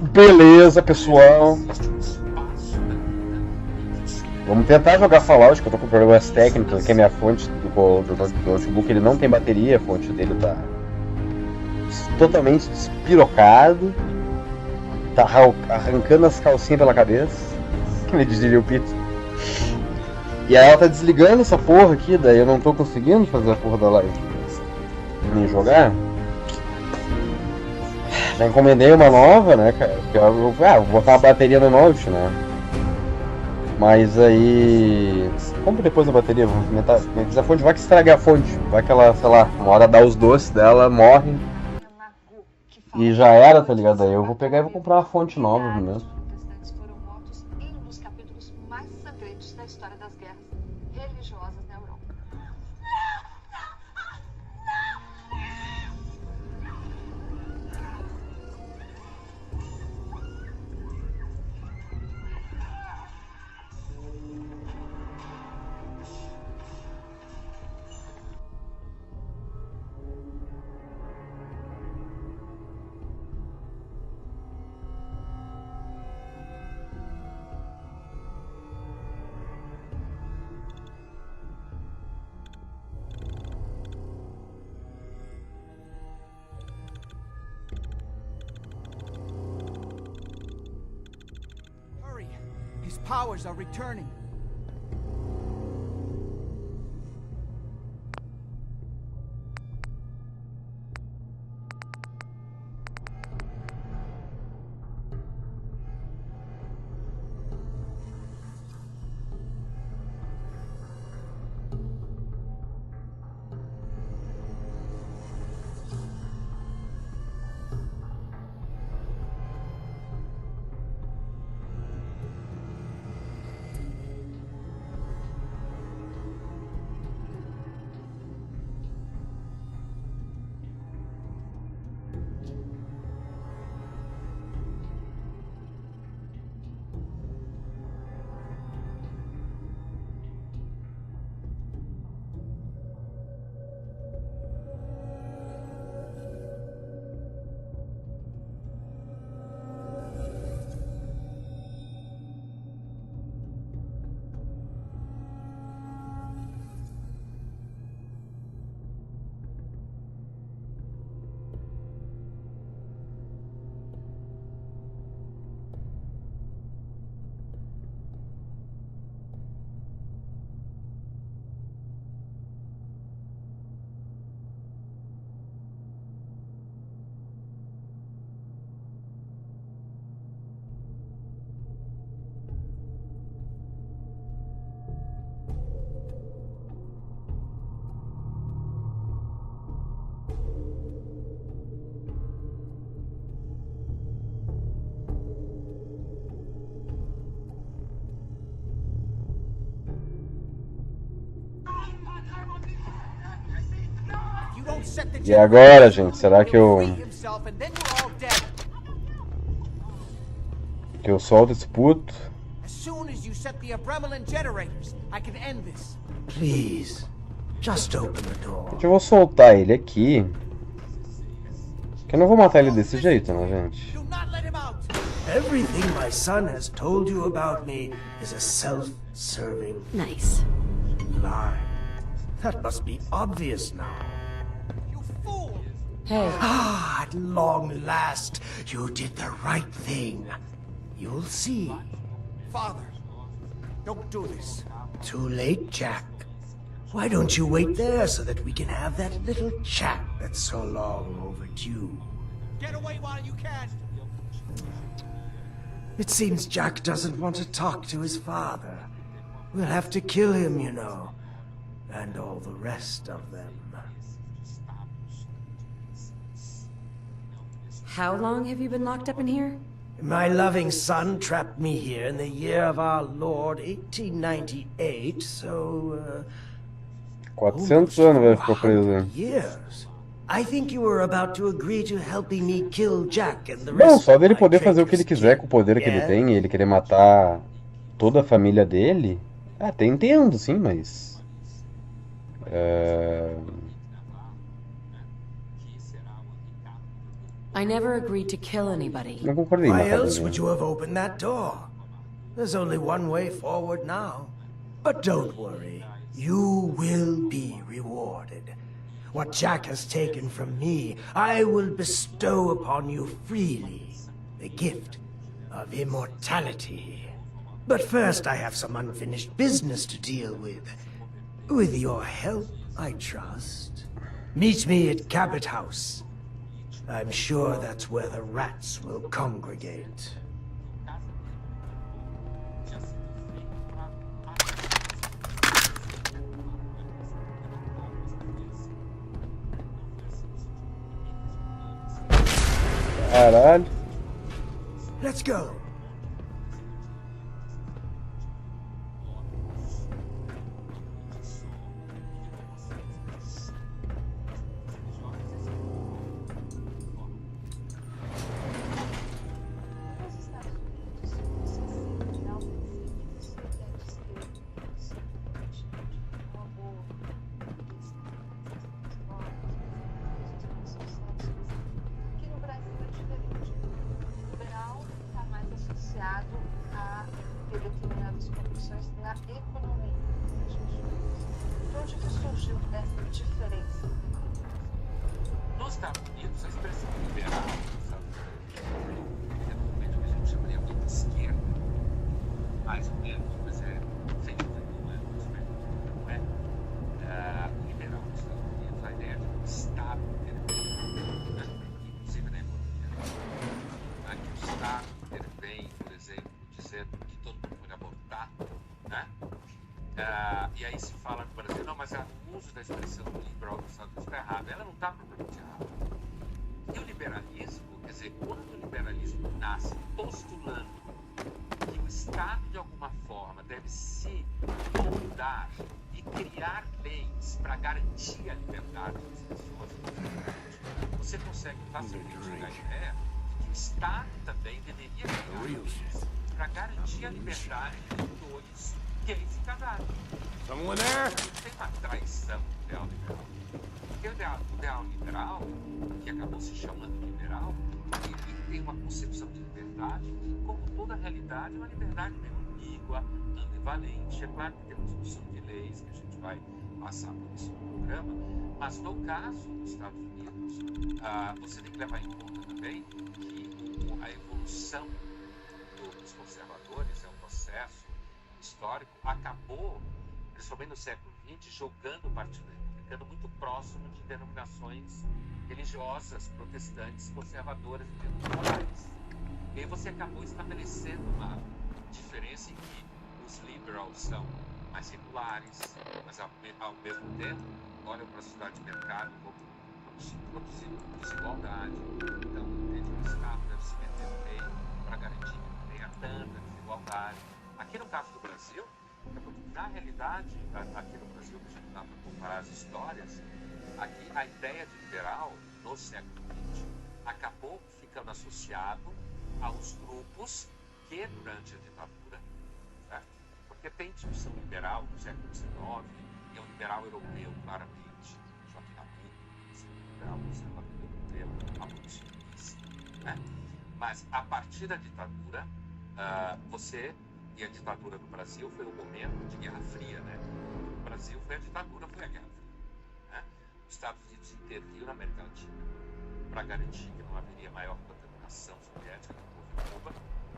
Beleza, pessoal. Vamos tentar jogar Fallout, que eu tô com problemas técnicos aqui. A minha fonte do notebook ele não tem bateria, a fonte dele tá totalmente despirocado. Tá arrancando as calcinhas pela cabeça. Como diria o Pito. E aí ela tá desligando essa porra aqui, daí eu não tô conseguindo fazer a porra da live. Nem jogar. Já encomendei uma nova, né, cara? Porque vou botar uma bateria no Note, né? Mas aí. Compre depois a bateria, vamos experimentar. A fonte vai que estraga a fonte. Vai que ela, sei lá, uma hora dá os doces dela, morre. E já era, tá ligado? Aí eu vou pegar e vou comprar uma fonte nova mesmo. Protestantes foram mortos em um dos capítulos mais sangrentos da história das guerras religiosas na Europa. Hurry! His powers are returning. E agora, gente, será que eu solto esse puto? Please, just open the door. Eu vou soltar ele aqui. Que eu não vou matar ele desse jeito, né, gente? Everything my son has told you about me is a self-serving Nice. lie. That must be obvious now. Hey, Ah, at long last, you did the right thing. You'll see. Father, don't do this. Too late, Jack. Why don't you wait there so that we can have that little chat that's so long overdue? Get away while you can. It seems Jack doesn't want to talk to his father. We'll have to kill him, you know. And all the rest of them. how long have you been locked up in here? My loving son trapped me here in the year of our Lord, 1898, so, 400 anos vai ficar preso. 100 years. I think you were about to agree to helping me kill Jack and the Bom, rest só of dele my poder fazer o que ele traitorous quiser kin. com o poder que ele Yeah? tem, e ele querer matar toda a família dele. Até entendo, sim, mas. I never agreed to kill anybody. Não concordei na Why else fala would you have opened that door? There's only one way forward now. But don't worry. You will be rewarded. What Jack has taken from me, I will bestow upon you freely. The gift of immortality. But first I have some unfinished business to deal with. With your help, I trust. Meet me at Cabot House. I'm sure that's where the rats will congregate. Caralho. Let's go. Nos Estados Unidos, você realmente isso é descrito simplesmente de uma boa aqui no Brasil é diferente. O liberal está mais associado a ter determinadas condições na economia. De onde que surgiu essa diferença? Nos Estados Unidos, a expressão liberal, sabe, é um movimento que a gente chamaria muito de esquerda, mais ou menos, mas sem dúvida nenhuma, não é liberal nos Estados Unidos, a ideia de um Estado intervém, né? Inclusive na economia, que o Estado intervém, por exemplo, dizendo que todo mundo pode abortar, né? E aí se fala no Brasil, não, mas o uso da expressão liberal dos Estados Unidos está errado. Ela não está propriamente errada. E o liberalismo, quer dizer, quando o liberalismo nasce postulando que o Estado, de alguma forma, deve se moldar e criar leis para garantir a liberdade das pessoas, você consegue facilmente chegar à ideia de que o Estado também deveria criar leis para garantir a liberdade de doutores gays e casados. Someone there? Tem uma traição do ideal liberal. Porque o ideal liberal, que acabou se chamando liberal, ele tem uma concepção de liberdade que, como toda a realidade, é uma liberdade meio ambígua, ambivalente. É claro que temos discussão de leis, que a gente vai passar por isso no programa, mas no caso dos Estados Unidos, você tem que levar em conta também que a evolução dos conservadores é um processo histórico, acabou, principalmente no século XX, jogando o Partido Republicano muito próximo de denominações religiosas, protestantes, conservadoras em termos morais. E aí você acabou estabelecendo uma diferença em que os liberals são mais seculares, mas ao mesmo tempo olham para a sociedade de mercado como produzindo desigualdade. Então, entende que o Estado deve se meter no meio para garantir que não tenha tanta desigualdade. Aqui no caso do Brasil, na realidade, aqui no Brasil, que a gente dá para comparar as histórias, aqui a ideia de liberal, no século XX, acabou ficando associado aos grupos que, durante a ditadura, certo? Porque tem discussão liberal no século XIX, e é um liberal europeu, claramente, Joaquim Nabuco, liberal conservador europeu, abolicionista, né? Mas, a partir da ditadura, e a ditadura no Brasil foi um momento de Guerra Fria, né? No Brasil foi a ditadura, foi a Guerra Fria, né? Os Estados Unidos interviu na América Latina para garantir que não haveria maior contaminação soviética do povo de Cuba.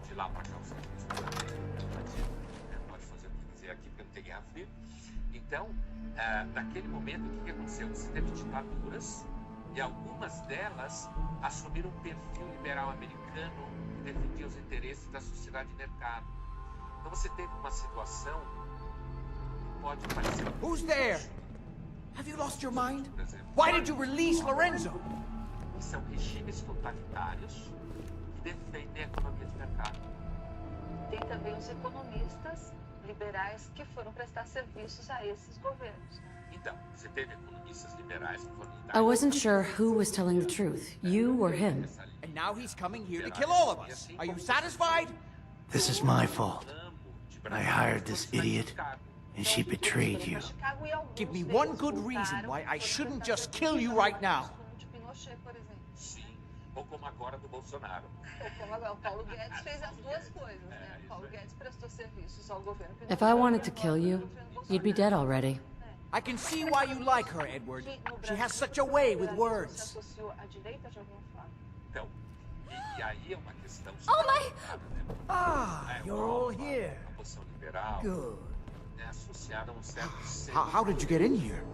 De lá para cá os Estados Unidos pode fazer o que quiser aqui porque não tem Guerra Fria. Então, naquele momento, o que aconteceu? Você teve ditaduras e algumas delas assumiram um perfil liberal americano que defendia os interesses da sociedade de mercado. Então você teve uma situação que pode parecer... Who's there? Have you lost your mind? Por exemplo, Why did you release Lorenzo? que são regimes totalitários que defendem a economia de mercado. Tem também os economistas liberais que foram prestar serviços a esses governos. Então, você teve economistas liberais que foram... I wasn't sure who was telling the truth, you or him. And now he's coming here to kill all of us. Are you satisfied? This is my fault. I hired this idiot, and she betrayed you. Give me one good reason why I shouldn't just kill you right now. De Pinochet, por exemplo. Sim, Ou como agora do Bolsonaro. Ou como agora, o Paulo Guedes fez as duas coisas, né? O Paulo Guedes prestou serviços ao governo Pinochet. If I wanted to kill you, you'd be dead already. I can see why you like her, Edward. She has such a way with Se words. associou à direita de alguma forma. Então, e aí é uma questão... Oh, my- Ah, you're all here. A posição liberal Good. é associada a um certo... How did you get in here?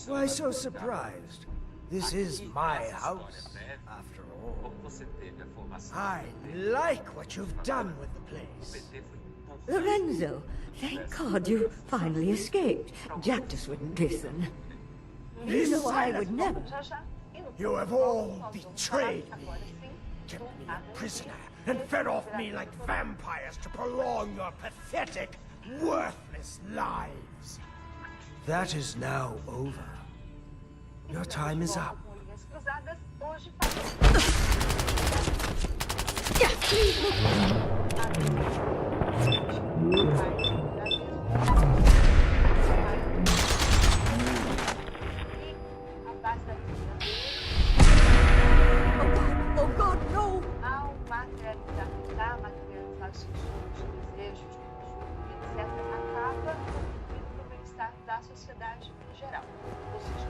Why so surprised? This is my house, after all. Como você teve a formação... I like what you've done with the place. PT foi Lorenzo, thank God you finally escaped. Jack just wouldn't listen. You know I would never. Já já. E no You have all betrayed me, agora sim, kept me a prisoner, and fed off me like vampires to prolong your pathetic, worthless lives. That is now over. Your time is up. com linhas cruzadas, hoje faz... A base da vida Oh God, no! ao materializar os seus sonhos, desejos, etc., acaba contribuindo para o bem-estar da sociedade em geral. Ou seja,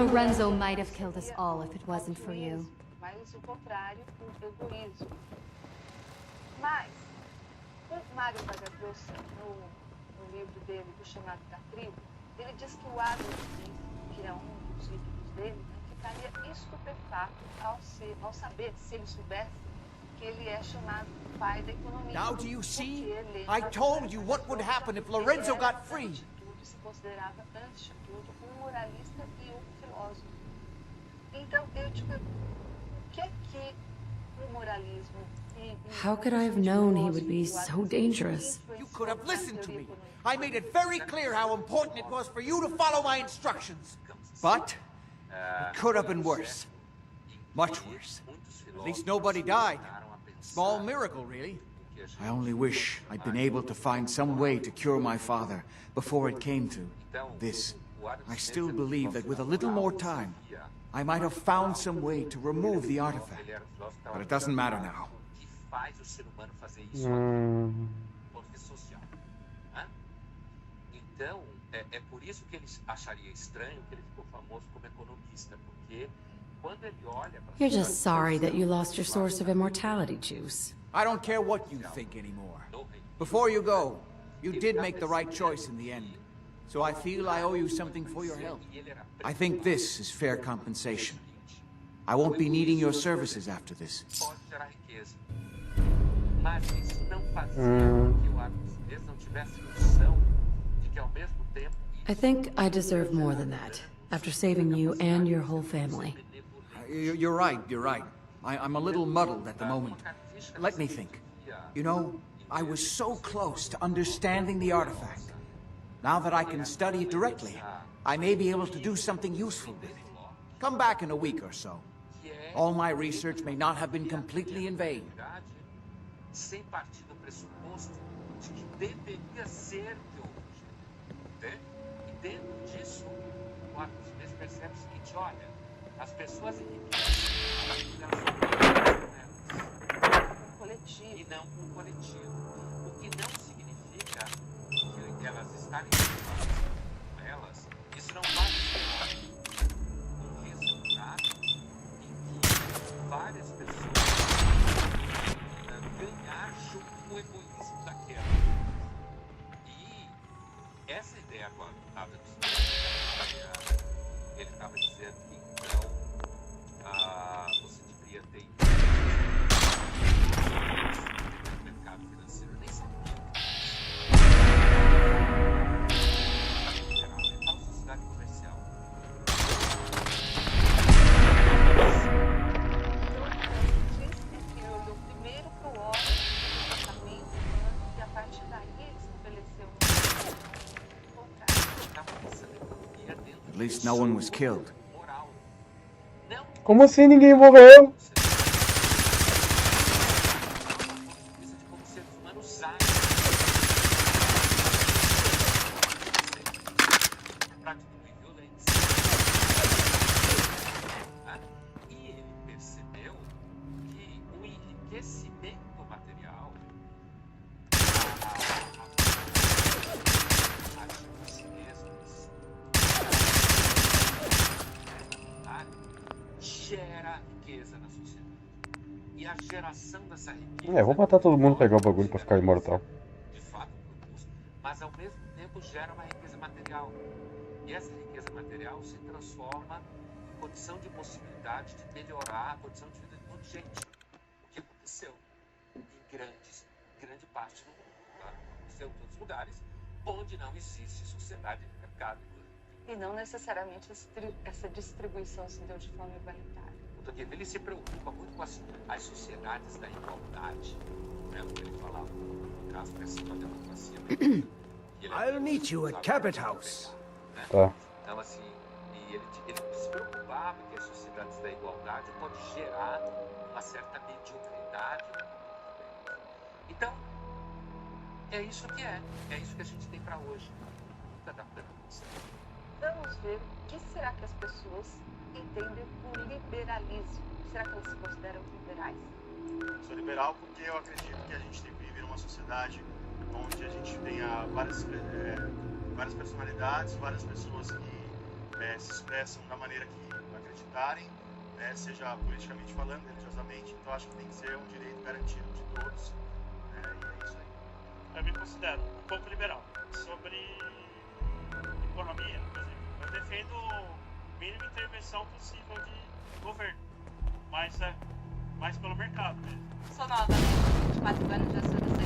Lorenzo might have killed us all if it wasn't for you. Mas o contrário, o egoísmo. Mas, o Mário Vargas no livro dele, do Chamado da Tribo, ele diz que o Adam Smith, que é um dos livros dele, né, ficaria estupefato ao saber, se ele soubesse, que ele é chamado pai da economia. Now do you see? Porque ele, I told you what would happen if Lorenzo ele era, got free. antes de tudo, se considerava, antes de tudo, um moralista e um filósofo. Então, eu te pergunto, o que é que o moralismo e How could I have known he would be so dangerous? You could have listened to me. I made it very clear how important it was for you to follow my instructions. But it could have been worse. Much worse. At least nobody died. Small miracle, really. I only wish I'd been able to find some way to cure my father before it came to this. I still believe that with a little more time, I might have found some way to remove the artifact. But it doesn't matter now. Que faz o ser humano fazer isso porque social. Hã? Então, é por isso que ele acharia estranho que ele ficou famoso como economista, porque quando ele olha para You're just sorry that you lost your source of immortality juice. I don't care what you think anymore. Before you go, you did make the right choice in the end. So I feel I owe you something for your help. I think this is fair compensation. I won't be needing your services after this. pode gerar riqueza. Mas isso não fazia com que o Adam Smith não tivesse noção de que ao mesmo tempo I think I deserve more than that, after saving you and your whole family. You're right, you're right. I'm a little muddled at the moment. Let me think. You know, I was so close to understanding the artifact. Now that I can study it directly, I may be able to do something useful with it. Come back in a week or so. All my research may not have been completely in vain. sem partir do pressuposto de que deveria ser de hoje. Entende? E dentro disso, o Adam Smith percebe o seguinte: olha, as pessoas enriquecem elas são coletivo e não um coletivo. O que não significa que elas estarem com elas, isso não vai ser um resultado em que várias pessoas ganhar junto com o egoísmo daquela. E essa ideia do Adam Smith, ele estava dizendo que então você deveria ter no mercado financeiro, nem sabia. É uma sociedade comercial. Ele olhou primeiro para o órgão do comportamento humano e a partir daí ele estabeleceu um contrário. At least no one was killed. Moral. Não Como assim ninguém morreu? isso de como os seres humanos agem. Para diminuir violência. E ele percebeu enriquecimento material, as chinesas, gera riqueza na sociedade. E a geração dessa riqueza... Vou matar todo mundo, pegar o bagulho pra ficar imortal. De fato, produz, mas ao mesmo tempo gera uma riqueza material. E essa riqueza material se transforma em condição de possibilidade de melhorar a condição de vida de muita gente. O que aconteceu em grande parte do mundo. Tá? Aconteceu em todos os lugares onde não existe sociedade de mercado. E não necessariamente essa distribuição se deu de forma igualitária. Ele se preocupa muito com as sociedades da igualdade, né? O que ele falava, no caso da democracia. I'll meet you at Cabot House. Né? Tá. Então, assim, ele se preocupava que as sociedades da igualdade podem gerar uma certa mediocridade. Então, é isso que é isso que a gente tem para hoje. Nunca dá para acontecer. Vamos ver o que será que as pessoas entendem por liberalismo. Será que elas se consideram liberais? Sou liberal porque eu acredito que a gente vive numa sociedade onde a gente tenha várias personalidades, várias pessoas que se expressam da maneira que acreditarem, né, seja politicamente falando, religiosamente. Então acho que tem que ser um direito garantido de todos. E é isso aí. Eu me considero um pouco liberal. Sobre economia, por exemplo, eu defendo a mínima intervenção possível de governo, mas mais pelo mercado mesmo. Sou nova, né? 24 anos, já sou do século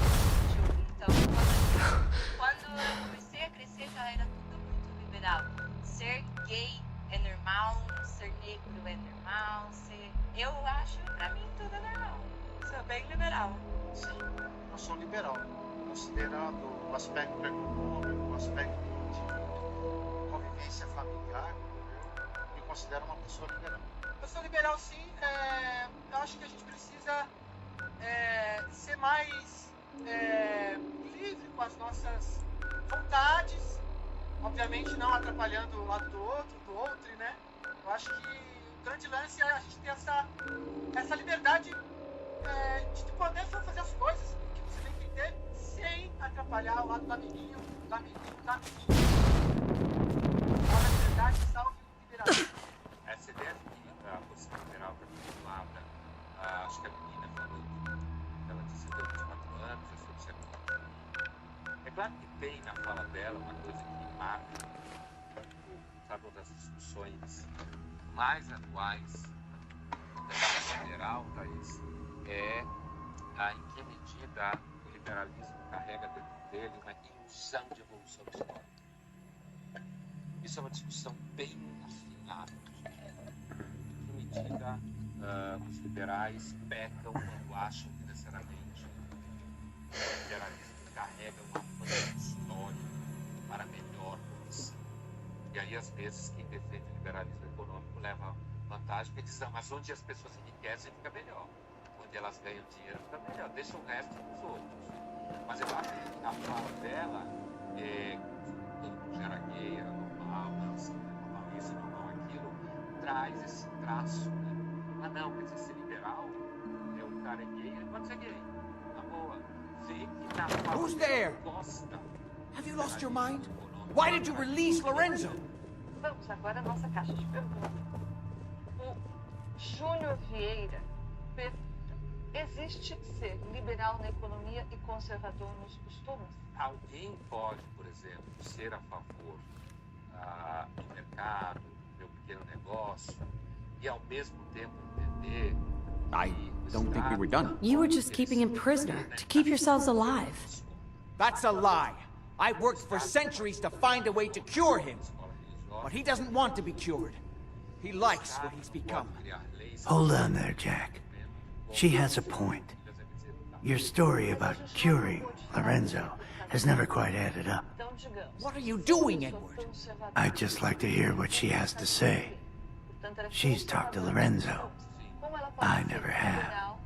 XXI, então quando eu comecei a crescer já era tudo muito liberal. Ser gay é normal, ser negro é normal, eu acho, pra mim, tudo é normal. Sou bem liberal. Sim, eu sou liberal, considerando o aspecto econômico, o aspecto de convivência familiar, eu me considero uma pessoa liberal. Eu sou liberal sim, eu acho que a gente precisa ser mais livre com as nossas vontades, obviamente não atrapalhando o lado do outro, né? Eu acho que o grande lance é a gente ter essa liberdade de poder fazer as coisas que você tem que ter sem atrapalhar o lado do amiguinho, da menina. A liberdade salve o liberalismo. Essa ideia de que a posição liberal está vinculada, acho que a menina falou que ela disse que tem 24 anos, eu sou do século XXI. É claro que tem na fala dela uma coisa que marca, sabe, uma das discussões mais atuais da debate liberal, Thaís, é em que medida o liberalismo carrega dentro dele uma ilusão de evolução histórica. Isso é uma discussão bem afinada. Em que medida os liberais pecam quando acham que necessariamente o liberalismo carrega um avanço histórico para melhor condição. E aí, às vezes, quem defende o liberalismo econômico leva vantagem, porque diz, mas onde as pessoas enriquecem fica melhor. Onde elas ganham dinheiro fica melhor, deixa o resto dos outros. Mas eu acho que a fala dela todo mundo era gay, era normal, não, assim, normal isso, normal aquilo, traz esse traço, né? Ah não, quer dizer, ser liberal, o cara é gay, ele pode ser gay, na boa. Vê que na fala Who's there? gosta. Have you lost your mind? Why did you release Lorenzo? Vamos agora à nossa caixa de perguntas. O Júnior Vieira pergunta: existe ser liberal na economia e conservador nos costumes? Alguém pode, por exemplo, ser a favor do mercado, do meu pequeno negócio, e ao mesmo tempo entender... I don't think we were done. You were just keeping him prisoner to keep yourselves alive. That's a lie. I worked for centuries to find a way to cure him. But he doesn't want to be cured. He likes what he's become. Hold on there, Jack. She has a point. Your story about curing Lorenzo has never quite added up. What are you doing, Edward? I'd just like to hear what she has to say. She's talked to Lorenzo. I never have.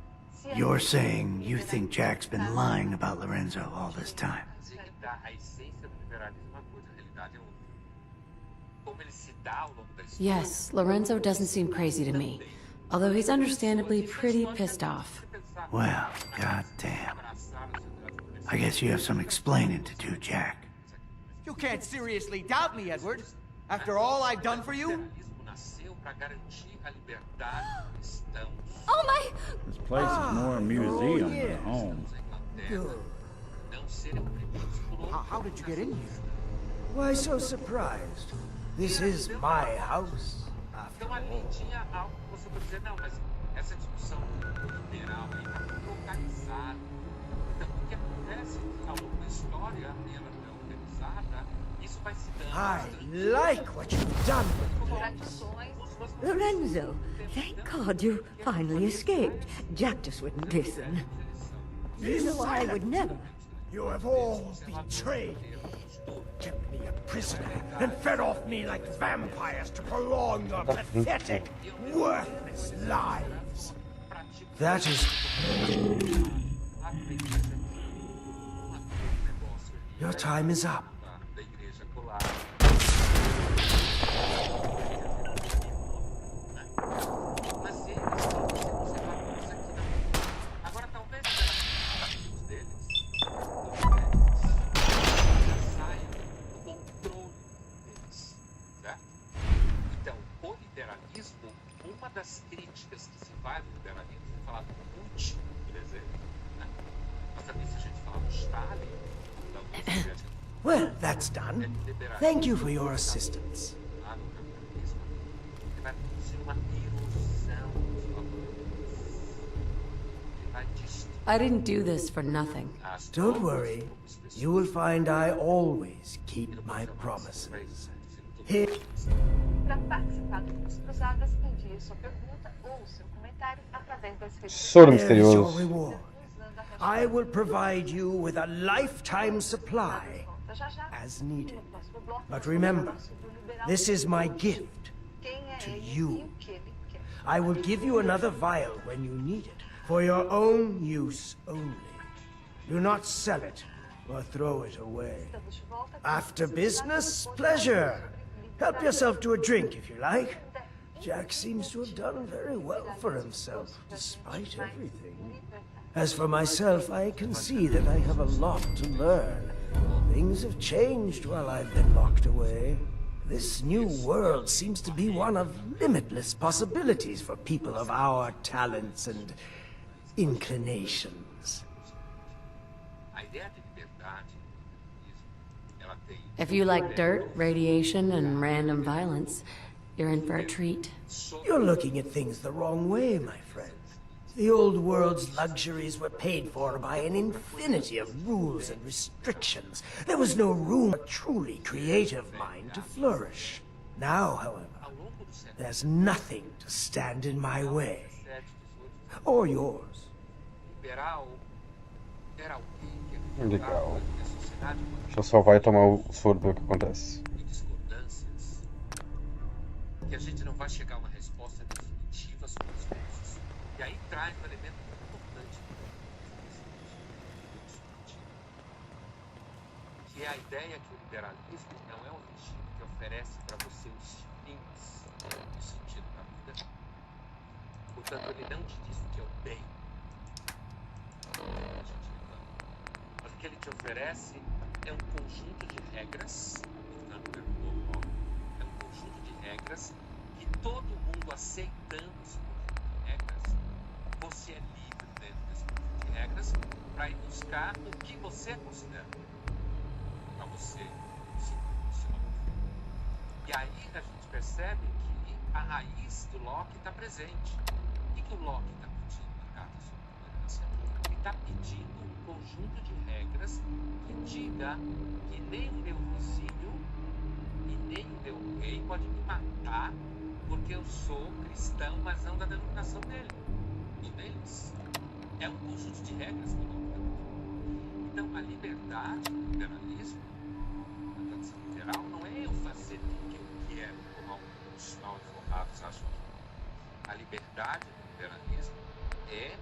You're saying you think Jack's been lying about Lorenzo all this time. Yes, Lorenzo doesn't seem crazy to me, although he's understandably pretty pissed off. Well, goddamn. I guess you have some explaining to do, Jack. You can't seriously doubt me, Edward. After all I've done for you? Oh my! This place is more a museum than a home. Good. How did you get in here? Why so surprised? This is my house, after Então ali all. tinha algo que você pode dizer, não, mas essa discussão liberal aí está muito localizada. Então o que acontece ao longo da história, ela não organizada, isso vai se dando. I like what you've done with me. Contradições. Lorenzo, thank God you finally escaped. Jack just wouldn't listen. You know I would never. You have all betrayed me, kept me a prisoner, and fed off me like vampires to prolong your pathetic, worthless lives. That is... Your time is up. Da igreja colar. Mas eles estão conservadores aqui não. Agora talvez os deles saiam do controle deles, certo? Então, o liberalismo, uma das críticas que se faz do liberalismo, é falar do Putin, por exemplo, né? Mas também se a gente falar do Stalin, da União Soviética, Well, that's done. Thank you for your assistance. lá no capitalismo, ele vai produzir uma erosão dos valores. Ele vai destruir I didn't do this for nothing. as Don't novas worry. pessoas. You will find I always keep my promises. Here... Para participar do Curso Cruzadas, envie sua pergunta ou seu comentário através das redes Soro There's your misterioso. reward. I will provide you with a lifetime supply já já. as needed. No próximo bloco, But remember, vamos falar sobre o liberal. this is my gift. Quem é to ele you. e o que ele quer. I will give you another vial when you need it, for your own use only. Do not sell it or throw it away. Estamos de volta. After business, pleasure. Help yourself to a drink if you like. Jack seems to have done very well for himself, despite everything. As for myself, I can see that I have a lot to learn. Things have changed while I've been locked away. This new world seems to be one of limitless possibilities for people of our talents and inclinations. A ideia de liberdade, ela tem If you like dirt, radiation, and random violence, you're in for a treat. You're looking at things the wrong way, my friend. The old world's luxuries were paid for by an infinity of rules and restrictions. There was no room for a truly creative mind to flourish. Now, however, there's nothing to stand in my way. Or yours. liberal era alguém que Legal. acreditava que a sociedade Deixa eu salvar e tomar o soro pra ver o que acontece. de discordâncias, que a gente não vai chegar a uma resposta definitiva sobre as coisas. E aí traz um elemento muito importante que é a ideia que o liberalismo não é um regime que oferece para você os fins do sentido da vida. Portanto, ele não te diz o que é o bem. Mas o que ele te oferece é um conjunto de regras, portanto, é um conjunto de regras que todo mundo aceitando esse conjunto de regras, você é livre dentro desse conjunto de regras para ir buscar o que você considera para você se funcionar. E aí a gente percebe que a raiz do Locke está presente. O que o Locke está pedindo na Carta sobre a Tolerância? Ele está pedindo um conjunto de regras que diga que nem o meu vizinho e nem o meu rei pode me matar porque eu sou cristão, mas não da denominação dele. E deles. É um conjunto de regras que o Locke está pedindo. Então a liberdade, o liberalismo, a tradição liberal, não é eu fazer o que eu quero, como alguns mal informados acham que a liberdade do liberalismo é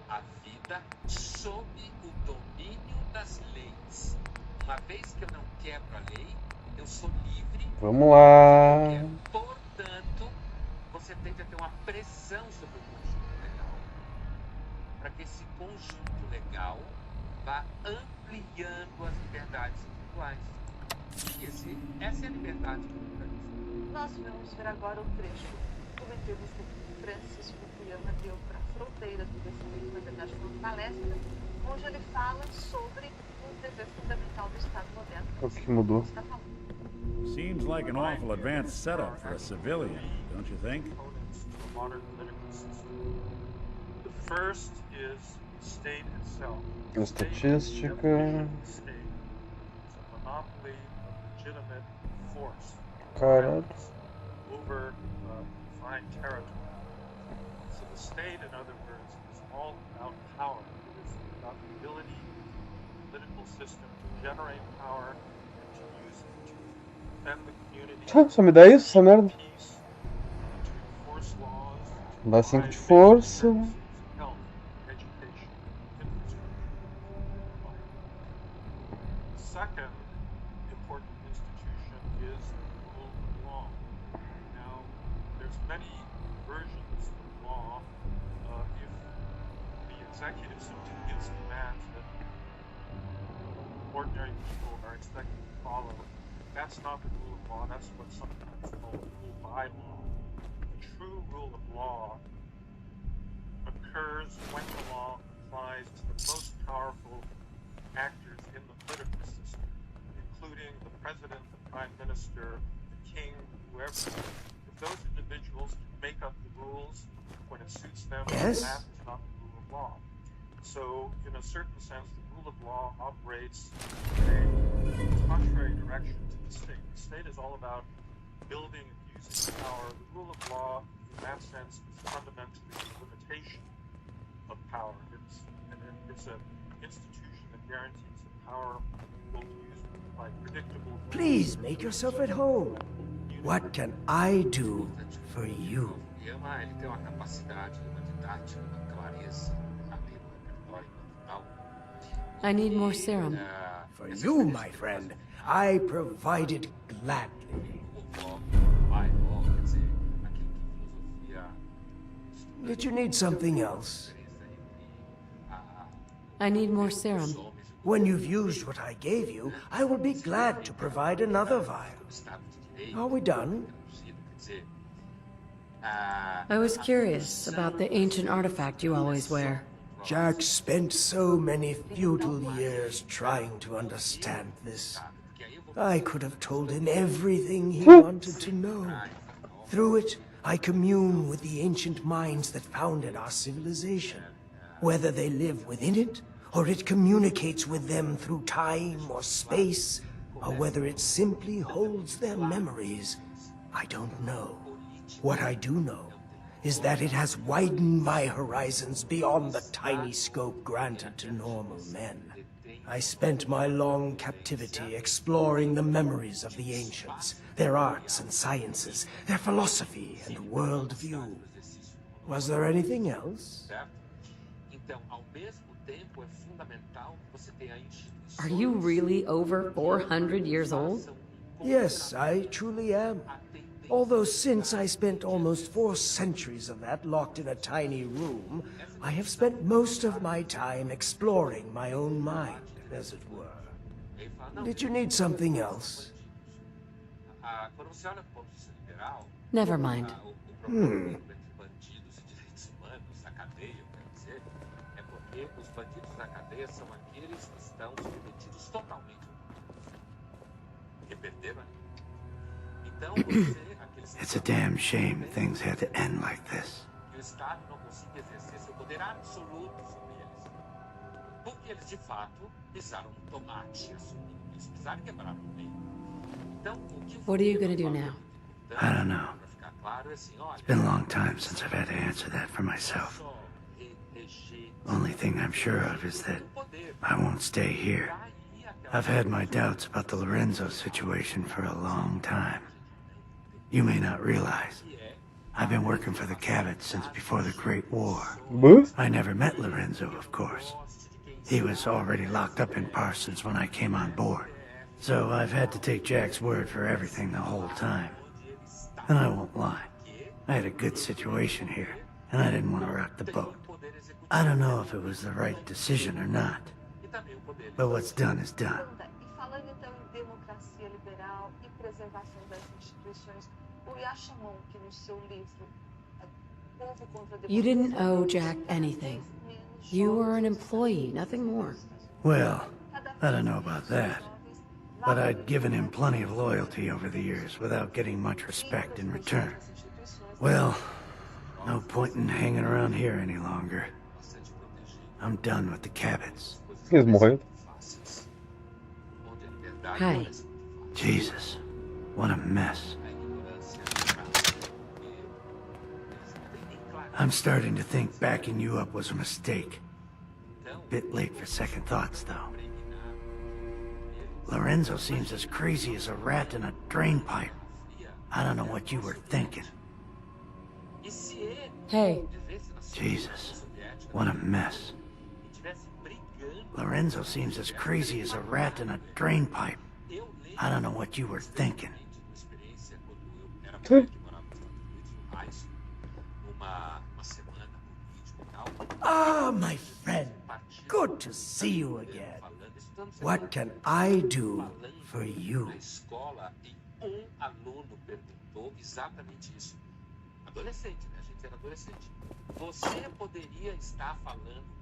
a vida sob o domínio das leis. Uma vez que eu não quebro a lei, eu sou livre. Vamos lá. Portanto, você tende a ter uma pressão sobre o conjunto legal. para que esse conjunto legal vá ampliando as liberdades individuais. E essa é a liberdade do liberalismo. Nós vamos ver agora o trecho do entrevista que Francis Fukuyama deu para a Fronteiras do Respeito, na verdade, foi uma palestra, onde ele fala sobre o dever fundamental do Estado moderno. O que mudou? Seems like an awful advanced setup for a civilian, don't you think? The modern political system. The first is the state itself. Estatística. It's a monopoly of legitimate force. Caralho. Over defined territory. So the state, in other words, is all about power. It is about the ability of the political system to generate power and to use it to defend the community. Só me dá isso, essa merda? Peace, to enforce laws, Dá 5 de força. health, education, infrastructure. The second important institution is the rule of law. Now, there's many versions of law. If the executive simply gives commands that ordinary people are expected to follow, that's not the rule of law. That's what's sometimes called rule by law. The true rule of law occurs when the law applies to the most powerful actors in the political system, including the president, the prime minister, the king, whoever. If those individuals can make up the rules when it suits them, Yes? that is not the rule of law. So, in a certain sense, the rule of law operates in a contrary direction to the state. The state is all about building and using power. The rule of law, in that sense, is fundamentally a limitation of power. It's an institution that guarantees that power will be used by predictable rules. Please make yourself at home. What can I do for you? Ele tem uma capacidade, uma didática, uma clareza, além do repertório mental. I need more serum. For you, my friend, I provided gladly. Quer dizer, aquilo que filosofia Did you need something else? I need more serum. When you've used what I gave you, I will be glad to provide another vial. Are we done? I was curious about the ancient artifact you always wear. Jack spent so many futile years trying to understand this. I could have told him everything he wanted to know. Through it, I commune with the ancient minds that founded our civilization. Whether they live within it, or it communicates with them through time or space, or whether it simply holds their memories, I don't know. What I do know is that it has widened my horizons beyond the tiny scope granted to normal men. I spent my long captivity exploring the memories of the ancients, their arts and sciences, their philosophy and worldview. Was there anything else? Are you really over 400 years old? Yes, I truly am. Although since I spent almost 4 centuries of that locked in a tiny room, I have spent most of my time exploring my own mind, as it were. Did you need something else? Never mind. It's a damn shame things had to end like this. What are you gonna do now? I don't know. It's been a long time since I've had to answer that for myself. Only thing I'm sure of is that I won't stay here. I've had my doubts about the Lorenzo situation for a long time. You may not realize, I've been working for the Cabot since before the Great War. I never met Lorenzo, of course. He was already locked up in Parsons when I came on board. So I've had to take Jack's word for everything the whole time. And I won't lie, I had a good situation here, and I didn't want to rock the boat. I don't know if it was the right decision or not, but what's done is done. E falando então em democracia liberal e preservação das instituições, o Yashamon, que no seu livro Povo contra a You didn't Democracia, owe Jack anything. You were an employee, nothing more. Well, I don't know about that, but I'd given him plenty of loyalty over the years without getting much respect in return. Well, no point in hanging around here any longer. I'm done with the Cabots. He's morreu. Hi. Jesus, what a mess. I'm starting to think backing you up was a mistake. Bit late for second thoughts, though. Lorenzo seems as crazy as a rat in a drain pipe. I don't know what you were thinking. Hey. Jesus, what a mess. Lorenzo seems as crazy as a rat in a drain pipe. I don't know what you were thinking. Ah, my friend. Good to see you again. What can I do for you?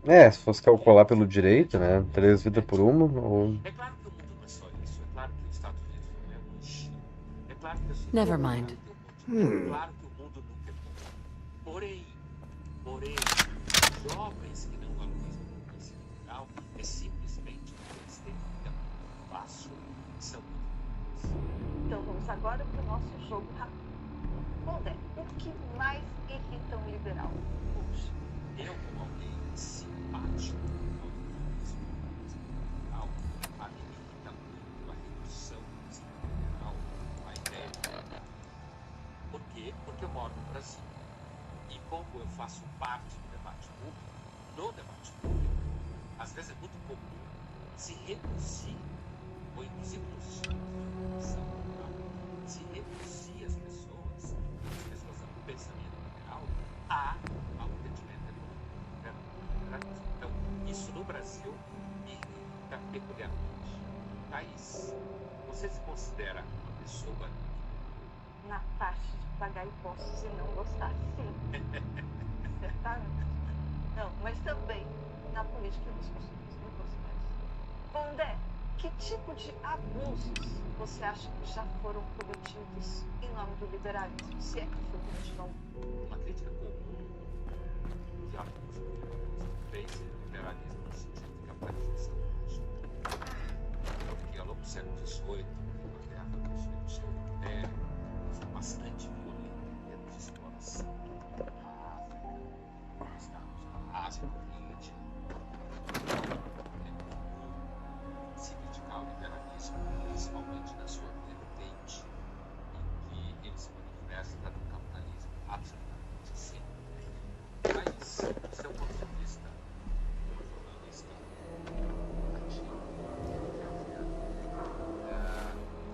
É, se fosse calcular pelo direito, né? 3 vidas por uma, ou... Never mind. Jovens que não valorizam a democracia liberal é simplesmente porque eles têm vida fácil e são muito. Então vamos agora para o nosso jogo rápido. Ondé, o que mais irrita um liberal hoje? Eu, como alguém simpático ao liberalismo liberal, a mim me irrita muito a redução do sistema liberal, a ideia de... Por quê? Porque eu moro no Brasil. E como eu faço parte do debate público, no debate público, às vezes é muito comum se reduzir, ou inclusive nos estudos de educação, se reduzir as pessoas do pensamento liberal, ao entendimento liberalismo. Então, isso no Brasil me irrita peculiarmente. Thaís, você se considera uma pessoa na parte de pagar impostos e não gostar, sim. Certamente. Não, mas também na política e nos costumes, não considero. Ondé, que tipo de abusos você acha que já foram cometidos em nome do liberalismo? Se é que foi cometido algum? Uma crítica comum que já fez o liberalismo no sentido de capitalização porque ao longo do século XVIII, a guerra do seu império, bastante violenta de exploração da África, dos Estados da Ásia, da Índia. Se criticar o liberalismo, principalmente na sua vertente, em que ele se manifesta no capitalismo absolutamente sempre. Mas, do seu ponto de vista, como jornalista ativo,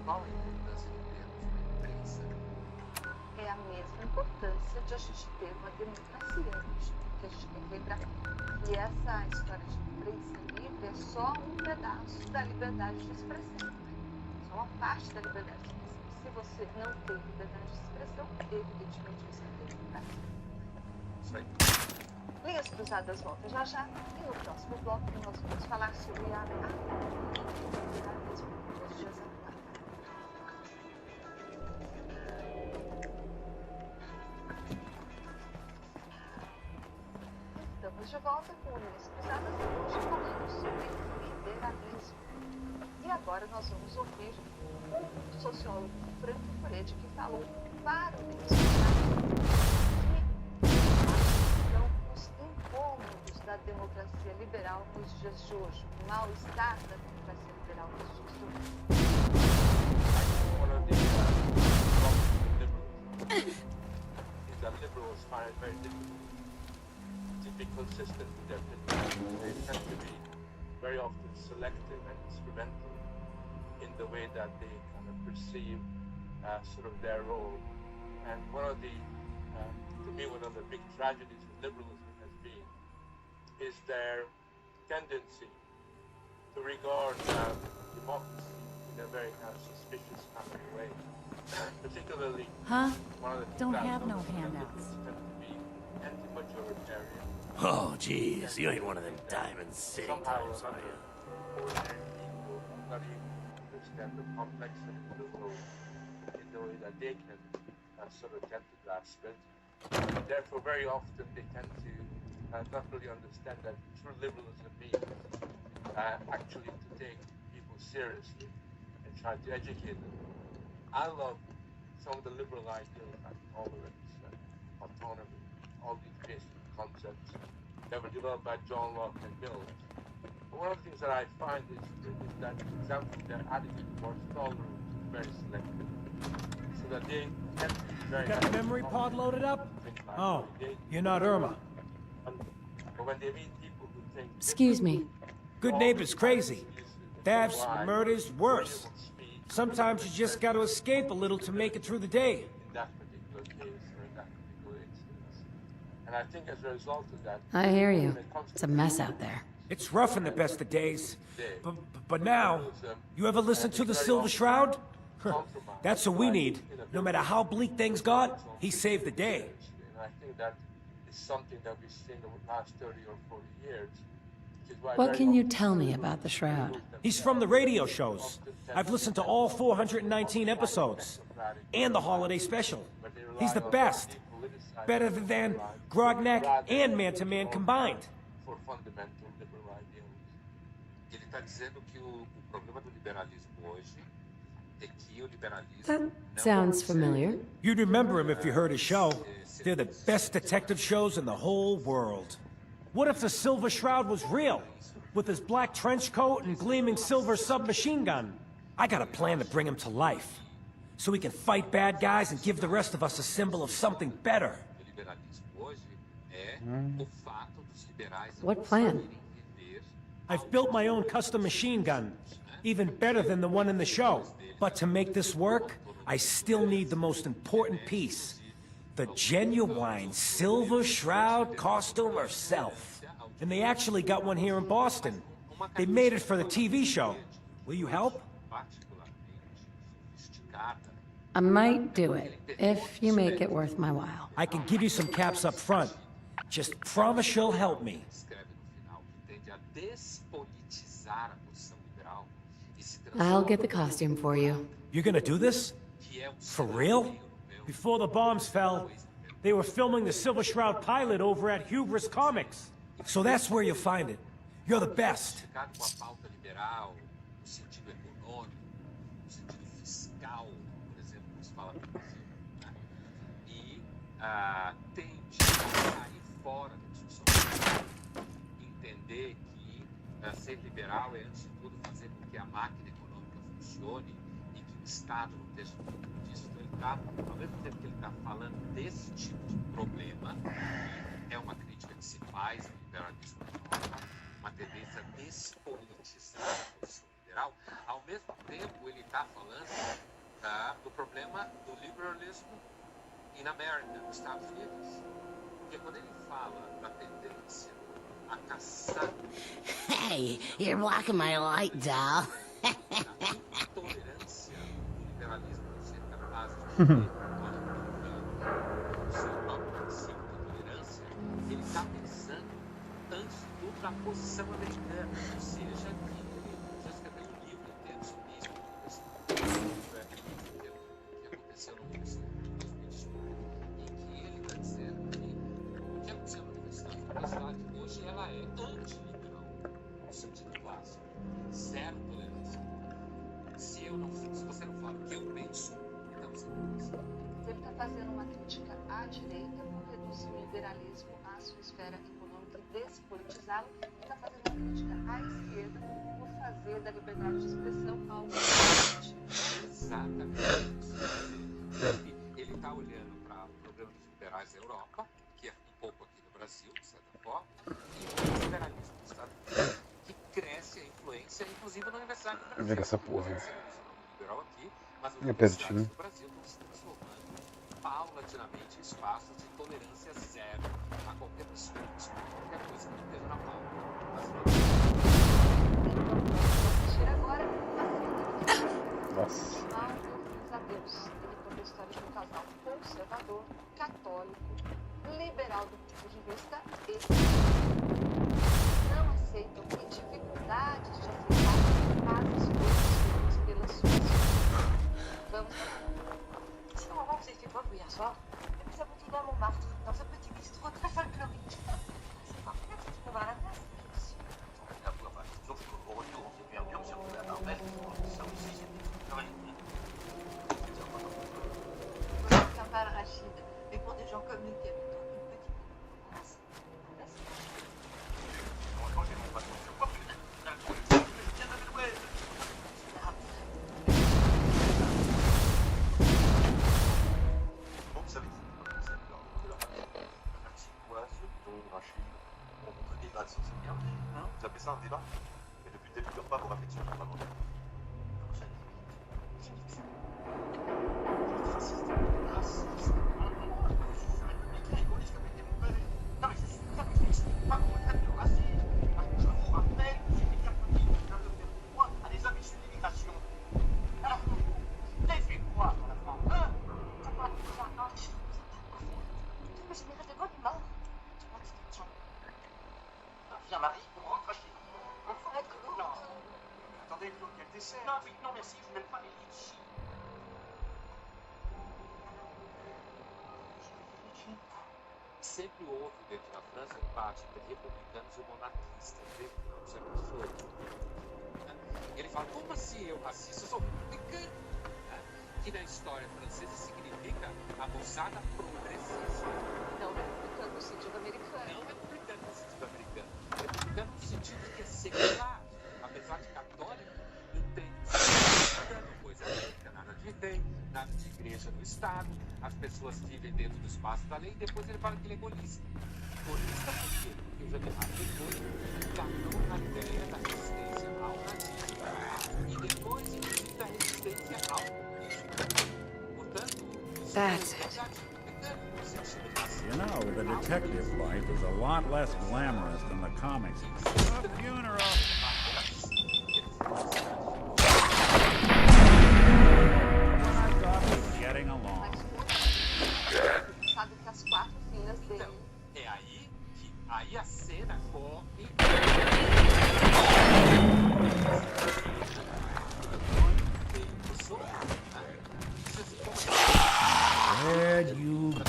qual a importância de termos uma imprensa? É a mesma importância de a gente ter uma democracia, porque a gente tem que lembrar que essa história de imprensa livre é só um pedaço da liberdade de expressão, só uma parte da liberdade de expressão. Se você não tem liberdade de expressão, evidentemente você não tem democracia. Isso aí. Linhas Cruzadas volta já já, e no próximo bloco nós vamos falar sobre a liberalismo nos dias atuais. Estamos de volta com Linhas Cruzadas e hoje falando sobre liberalismo. E agora nós vamos ouvir o sociólogo Franco Freire, que falou para o Linhas Cruzadas que são os incômodos da democracia liberal nos dias de hoje, o mal-estar da democracia liberal nos dias de hoje. One of the liberals find it very difficult to be consistent with their position. They tend to be very often selective and instrumental in the way that they kind of perceive sort of their role. And one of the, to me, one of the big tragedies of liberalism has been is their tendency to regard democracy in a very kind of suspicious kind of way. Particularly, Huh? one of the things Don't I've have no noticed is that handouts. liberals tend to be anti-majoritarian. Oh, jeez, you ain't one of them Diamond City Somehow or types, are another, you? ordinary people not even understand the complexity of the world in the way that they can sort of tend to grasp it. And therefore, very often they tend to not really understand that true liberalism means actually to take people seriously and try to educate them. I love some of the liberal ideals like tolerance, autonomy, all these basic concepts that were developed by John Locke and Mill. But one of the things that I find is that, for example, their attitude towards tolerance is very selective. So that they tend to be very... You got the memory pod loaded up? Oh, you're not Irma. But when they meet people who think... Excuse me. Good neighbor's crazy. Thefts, murders, worse. Sometimes you just gotta escape a little to make it through the day. In that particular case, or in that particular instance. And I think as a result of that... I hear you. It's a mess out there. It's rough in the best of days. But now, you ever listen to the Silver Shroud? That's what we need. No matter how bleak things got, he saved the day. And I think that is something that we've seen over the last 30 or 40 years. What can you tell me about the Shroud? He's from the radio shows. I've listened to all 419 episodes. And the holiday special. He's the best. Better than Grognak and Man to Man combined. For fundamental liberal ideals. Ele está dizendo que o problema do liberalismo hoje é que o liberalismo That sounds familiar. You'd remember him if you heard his show. They're the best detective shows in the whole world. What if the Silver Shroud was real? With his black trench coat and gleaming silver submachine gun? I got a plan to bring him to life. So he can fight bad guys and give the rest of us a symbol of something better. What plan? I've built my own custom machine gun. Even better than the one in the show. But to make this work, I still need the most important piece. The genuine Silver Shroud costume herself. And they actually got one here in Boston. They made it for the TV show. Will you help? I might do it, if you make it worth my while. I can give you some caps up front. Just promise you'll help me. I'll get the costume for you. You're gonna do this? For real? Before the bombs fell, they were filming the Silver Shroud pilot over at Hubris Comics. So that's where you'll find it. You're the best. Tente sair fora da discussão, entender que ser liberal é, antes de tudo, fazer com que a máquina econômica funcione e que o Estado não esteja no mundo disso. Então, ele está, ao mesmo tempo que ele está falando desse tipo de problema, é uma crítica que se faz ao liberalismo, uma tendência a despolitizar a posição liberal, ao mesmo tempo ele está falando do problema do liberalismo in America, nos Estados Unidos. Porque quando ele fala da tendência a caçar... Hey, you're blocking my light, doll. Tolerância do liberalismo acerca da base de seu próprio princípio de tolerância, ele está pensando, antes de tudo, na posição americana, ou seja, que ele já escreveu um livro inteiro sobre isso, que aconteceu no Brasil. Hoje ela é antiliberal, no sentido clássico, zero tolerância. Se você não fala o que eu penso, então você não pensa. Ele está fazendo uma crítica à direita por reduzir o liberalismo à sua esfera econômica e despolitizá-lo, e está fazendo uma crítica à esquerda por fazer da liberdade de expressão algo importante. Exatamente. Ele está olhando para o problema dos liberais da Europa, que é um pouco aqui no Brasil, de certa forma, e o liberalismo dos Estados Unidos, que cresce a influência, inclusive na Universidade do Brasil. Vê essa porra. Liberal aqui, mas os É universidades pertinho. do Brasil estão se transformando paulatinamente em espaços de tolerância zero a qualquer pessoa, qualquer coisa que esteja na pauta. Assistir agora Nossa. a Deus. Ele conta a história de um casal conservador, católico, liberal do ponto de vista e não aceitam ter dificuldade de aceitar as escolhas pelas suas. Vamos lá. C'est marrant, vous avez fait quoi vous hier soir? Nous avons dîné à Montmartre, dans un petit bistrot très folklorique. C'est parfait, tu peux voir la place. Sauf qu'au retour, on s'est perdu, on s'est retrouvé à Barbel. Ça aussi, c'était très Ça va, Rachid. Mais pour des gens comme nous qui habitent une petite place, franchement, j'ai mon patron sur quoi? Bon, vous savez, c'est leur antiquoise, dont Rachid, on montre des débat sur cette merde. Vous appelez ça un débat? Et depuis le début de leur pas vos réflexions n'ont pas monté. Comment ça, limite? Raciste. Raciste. Non, mais je suis pas qu'on me traite de raciste. Je vous rappelle que j'ai déjà connu un de mes droits à des hommes issus de l'immigration. Alors, vous avez fait quoi dans la France, hein? mais je mérite de bonne humeur. Tu vois, c'est un Viens, Marie, on rentre chez nous. on pourrait être cool. Non. Attendez, Claude, quel dessert? Non, oui, non, merci, je n'aime pas les litchis. Sempre houve dentro da França um embate entre republicanos e monarquistas, desde o século XVIII. Ele fala, como assim eu racista? Eu sou republicano. Que na história francesa significa a moçada progressista. Não republicano no sentido americano. Não republicano no sentido americano. Republicano no sentido que é secular. Apesar de católico, não tem coisa política, nada de rei, nada de igreja no Estado. As pessoas vivem dentro do espaço da lei e depois ele fala que ele é golista. Golista por quê? Porque o Jandelar depois encarnou a ideia da resistência ao nazismo. E depois inclusive da resistência ao comunismo. Portanto, That's it. You know, the detective life is a lot less glamorous than the comics. A funeral! Getting along. Sabe que as 4 filhas dele. Então, é aí que a cena corre. Where'd you go?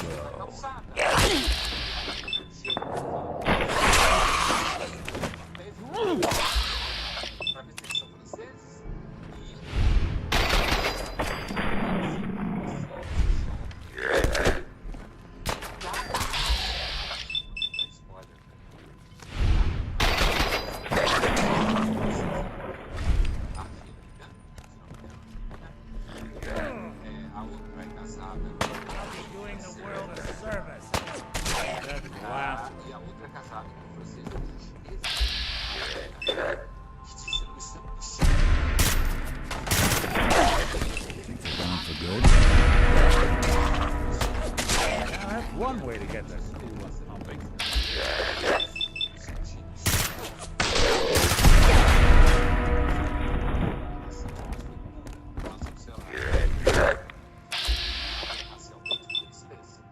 One way to get the school up pumping.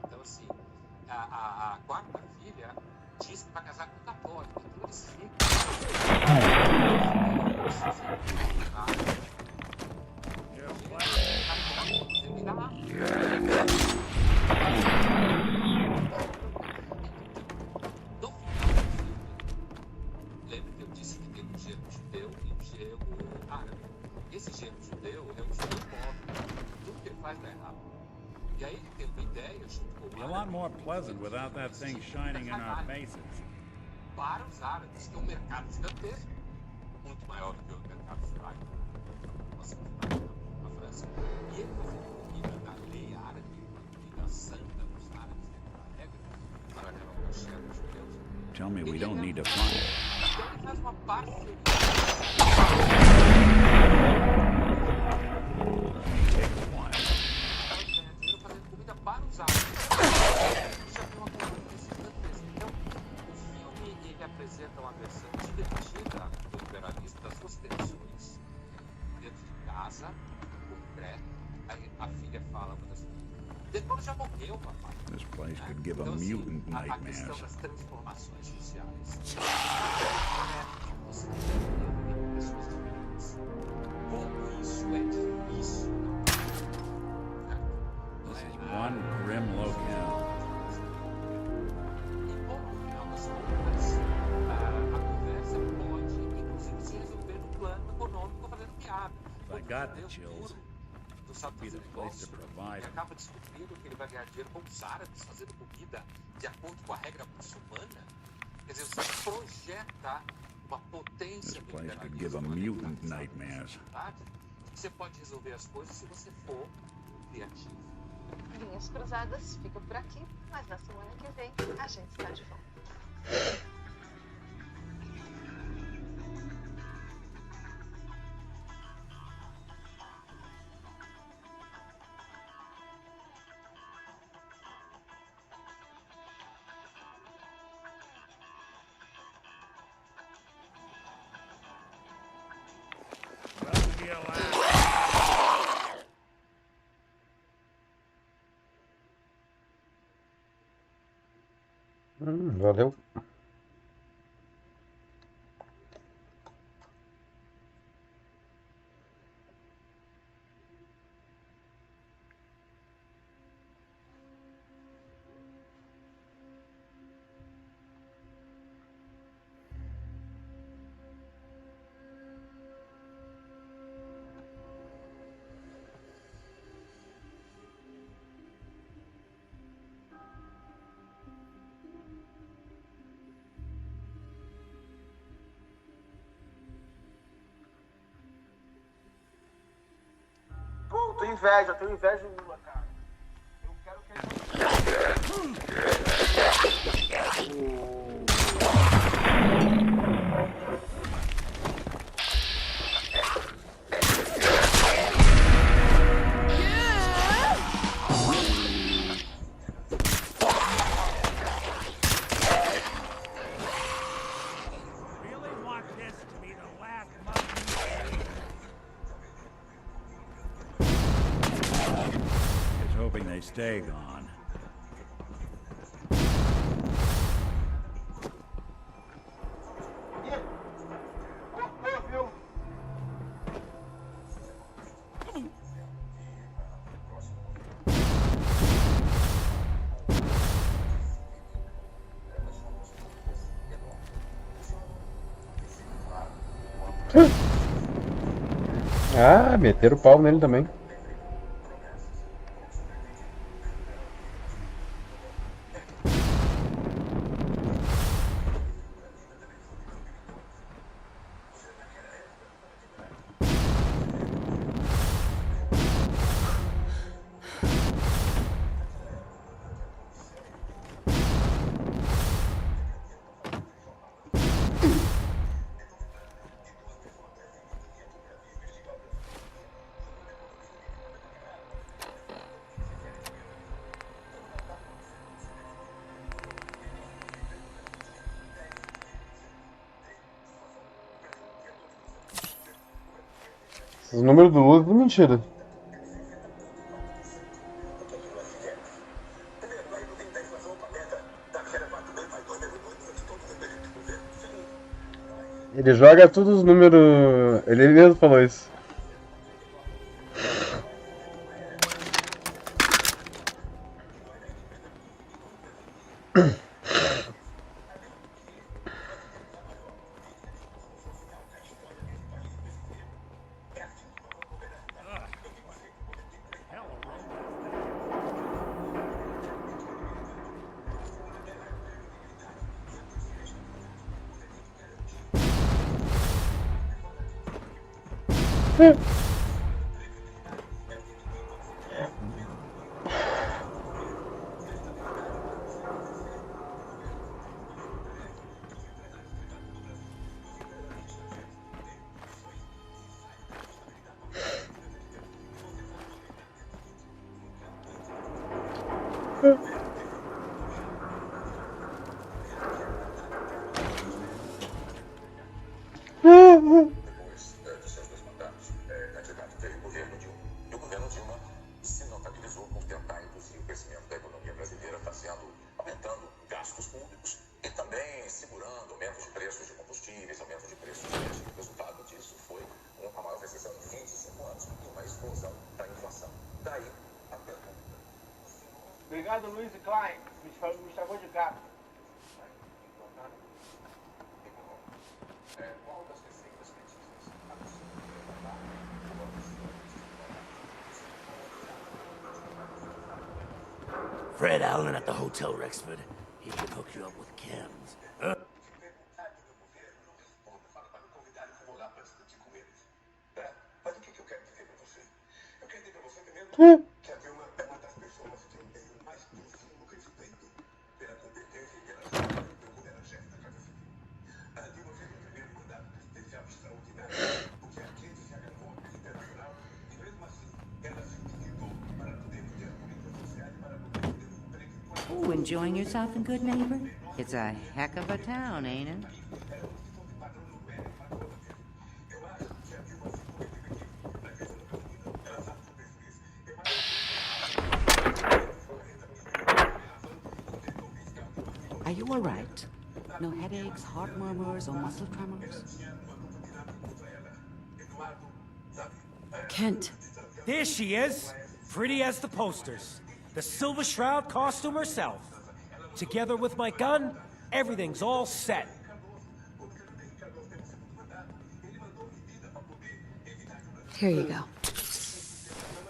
Então, assim, a quarta filha diz que vai casar com um católico. Então, eles Lembra que eu disse que tem um gênero judeu e um gênero árabe. Esse gênero judeu é um judeu pobre. Tudo que ele faz dá errado. E aí ele tem uma ideia junto com o A lot more pleasant without that thing shining in our faces. Para os árabes, que é um mercado gigantesco, muito maior do que o mercado judaico. Nossa, na França. E ele fazendo comida da lei árabe, comida santa dos árabes dentro da regra, para aquela coxinha dos judeus. Tell me we don't need to fight. Então ele faz uma parceria. Dinheiro fazendo comida para os árabes. Já tem uma coisa place could give a mutant a nightmares. questão das transformações sociais. Você tem pessoas diferentes. Como isso é difícil. This is one grim locale. E bom, no final das contas, a conversa pode, inclusive, se resolver no plano econômico fazendo piada. If I got the chills, Não sabe be fazer the place to negócio provide e them. acaba descobrindo que ele vai ganhar dinheiro com os árabes fazendo comida de acordo com a regra muçulmana. Quer dizer, você projeta uma potência This do place could imperialismo give a na mutant sociedade. nightmares. Você pode resolver as coisas se você for criativo. Linhas Cruzadas fica por aqui, mas na semana que vem a gente está de volta. Valeu. Pô, tenho inveja do Lula, cara. Eu quero que Really want this to be the last monkey? Just hoping they stay gone. viu? Ah, meteram o pau nele também. Os números do Lula é mentira. Ele joga todos os números. Ele mesmo falou isso. Depois dos seus dois mandatos, Obrigado, Luiz e Klein. Me chamou de gato. Fred Allen at the Hotel Rexford. He can hook you up with cams. Ooh, enjoying yourself in Good Neighbor? It's a heck of a town, ain't it? Are you all right? No headaches, heart murmurs, or muscle tremors? Kent. There she is, pretty as the posters. The Silver Shroud costume herself. Together with my gun, everything's all set. Here you go.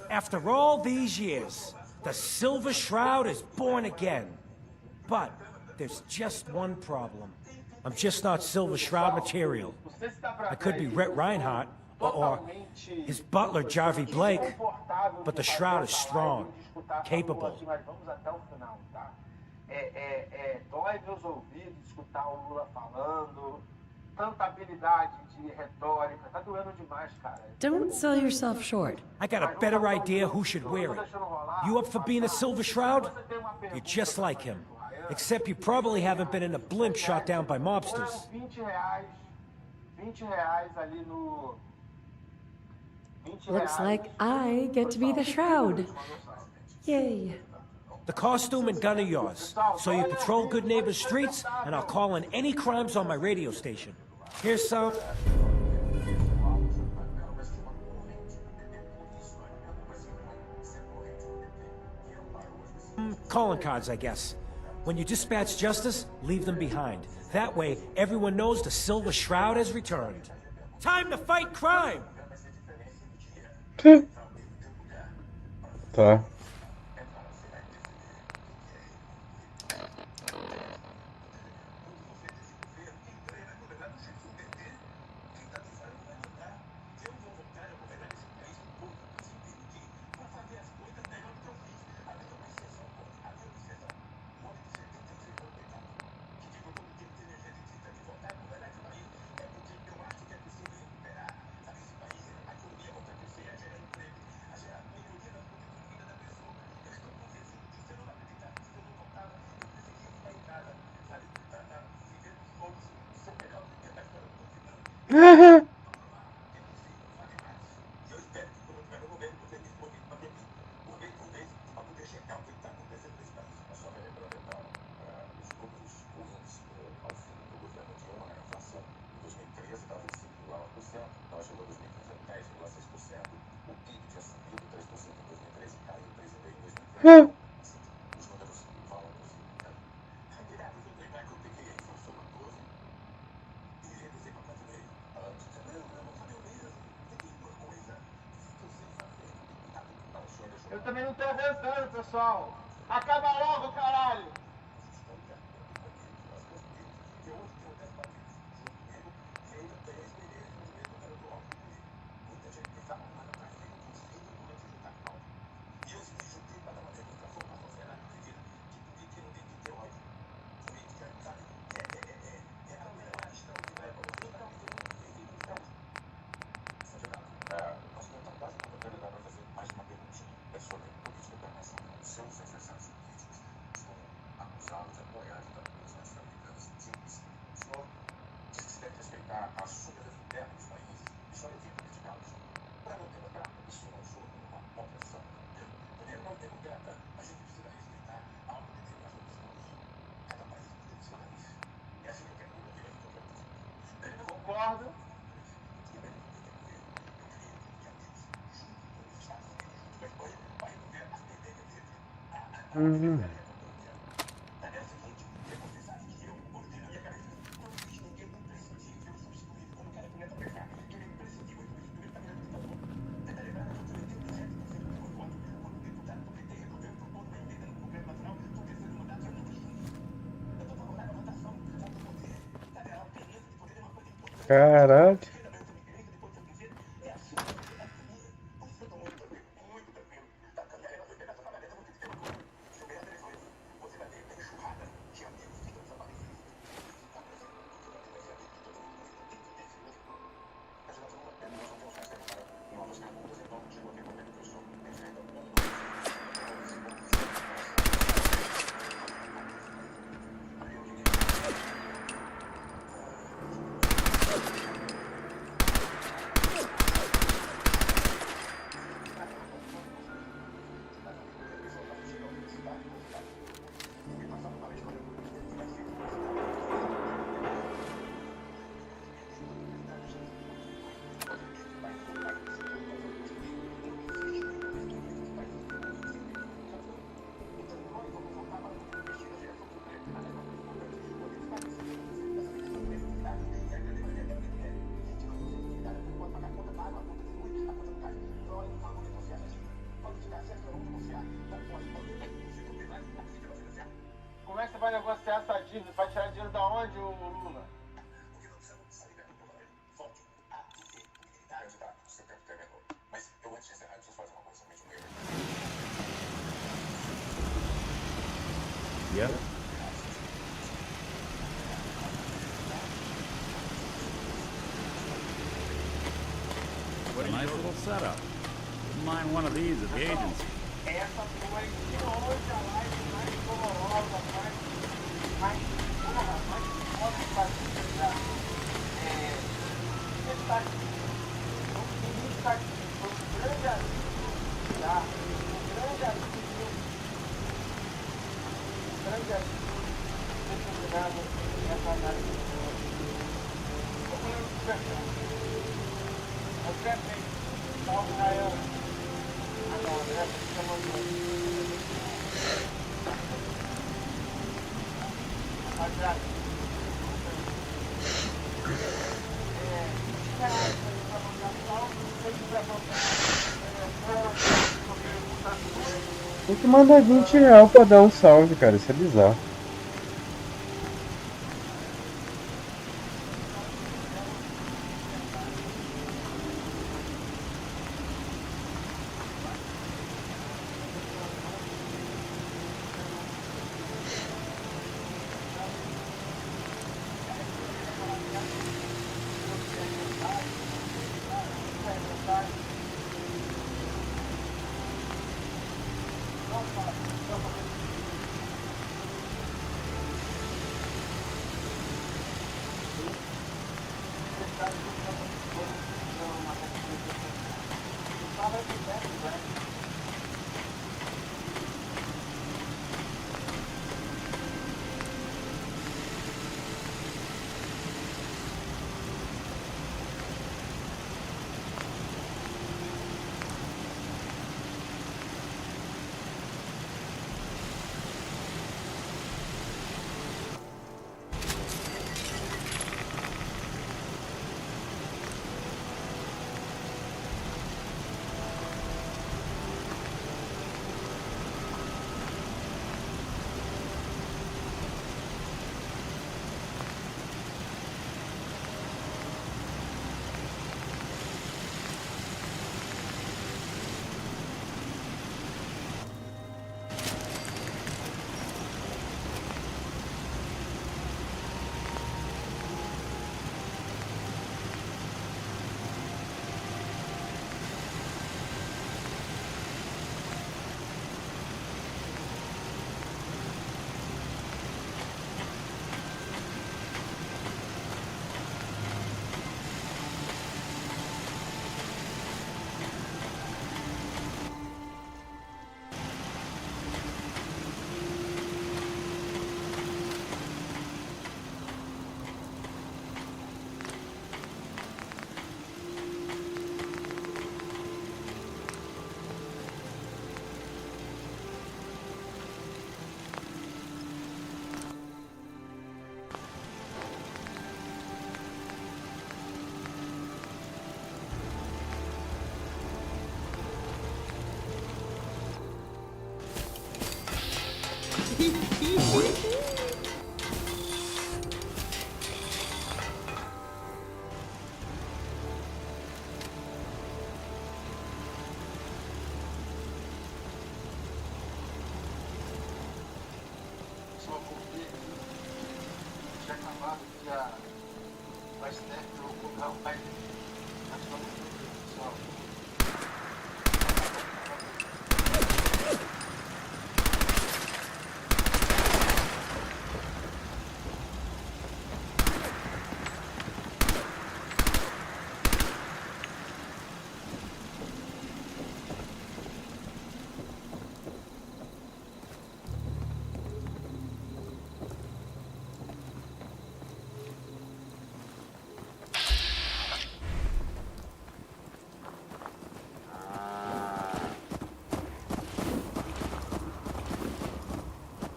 After all these years, the Silver Shroud is born again. But there's just one problem. I'm just not Silver Shroud material. I could be Rhett Reinhardt, or his butler, Jarvie Blake, but the Shroud is strong, capable. Dói meus ouvidos escutar o Lula falando, tanta habilidade de retórica, tá doendo demais, cara. Don't sell yourself short. I got a better idea who should wear it. You up for being a Silver Shroud? You're just like him. Except you probably haven't been in a blimp shot down by mobsters. R$20 ali no... Looks like I get to be the Shroud. Yay. The costume and gun are yours, so you patrol Good Neighbor streets, and I'll call in any crimes on my radio station. Here's some... calling cards, I guess. When you dispatch justice, leave them behind. That way, everyone knows the Silver Shroud has returned. Time to fight crime! Tá. Eu também não tô aguentando, pessoal. Acaba logo, caralho. Concordo. Uhum. Caralho. Como é que você vai negociar essa dívida? Vai tirar dinheiro da onde, ô Lula? Yep. What a nice little setup. Wouldn't mind one of these at the agency. Essa foi de longe a live mais dolorosa, mais porra, mais foda que vai ser. Está aqui. O está aqui. Foi um grande amigo, tá? Um grande amigo. Um grande amigo. Determinado essa análise. Estou falando de verdade. Você é feito. Salve, Rayana. Tem que mandar R$20 pra dar um salve, cara. Isso é bizarro. fazia faz tempo que eu colocar o pai dele. Mas vamos ver, pessoal.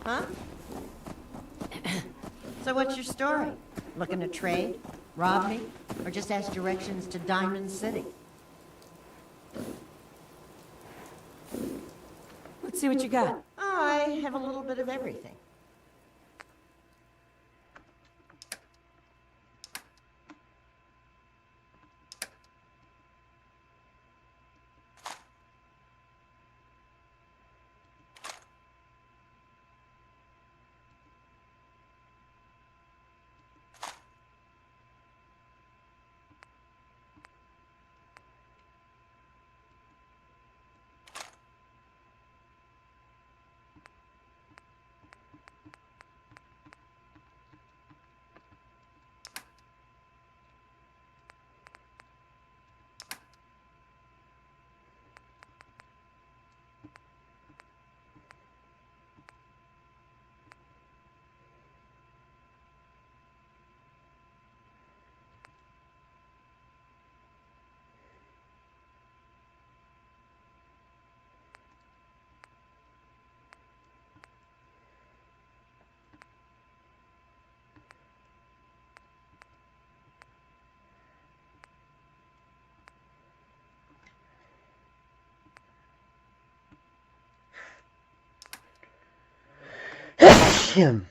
Huh? So what's your story? Looking to trade? Rob me? Or just ask directions to Diamond City? Let's see what you got. I have a little bit of everything. Him.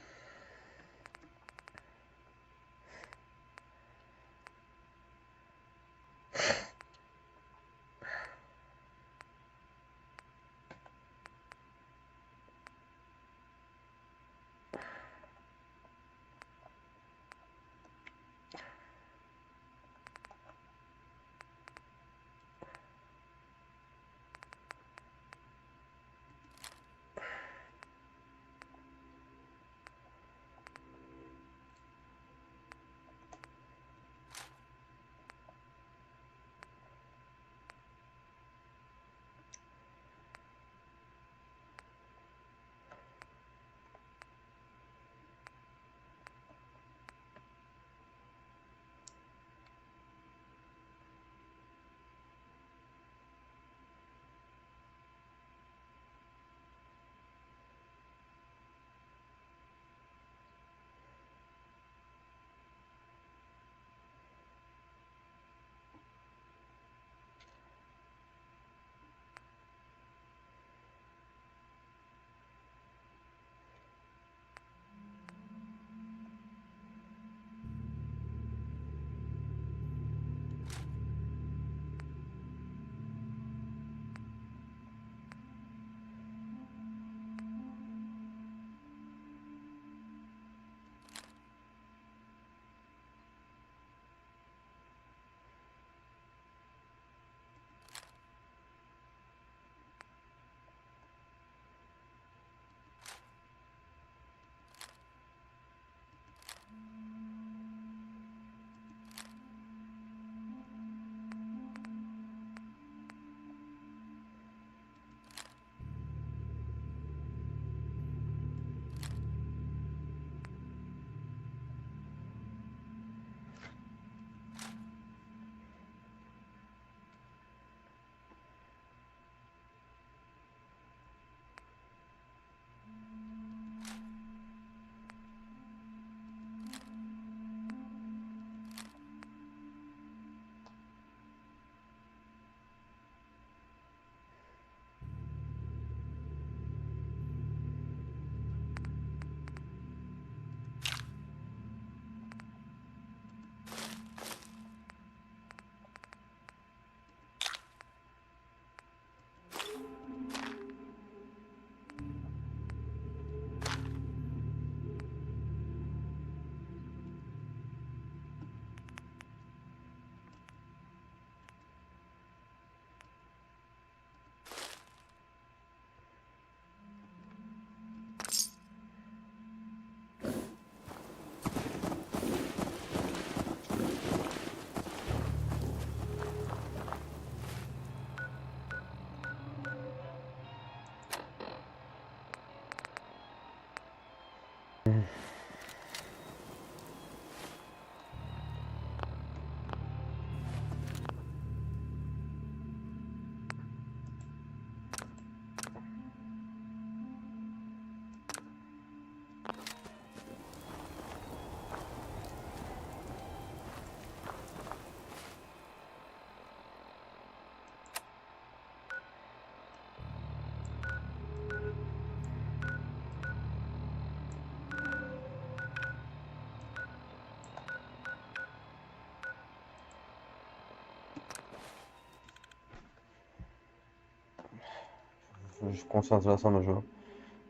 De concentração no jogo.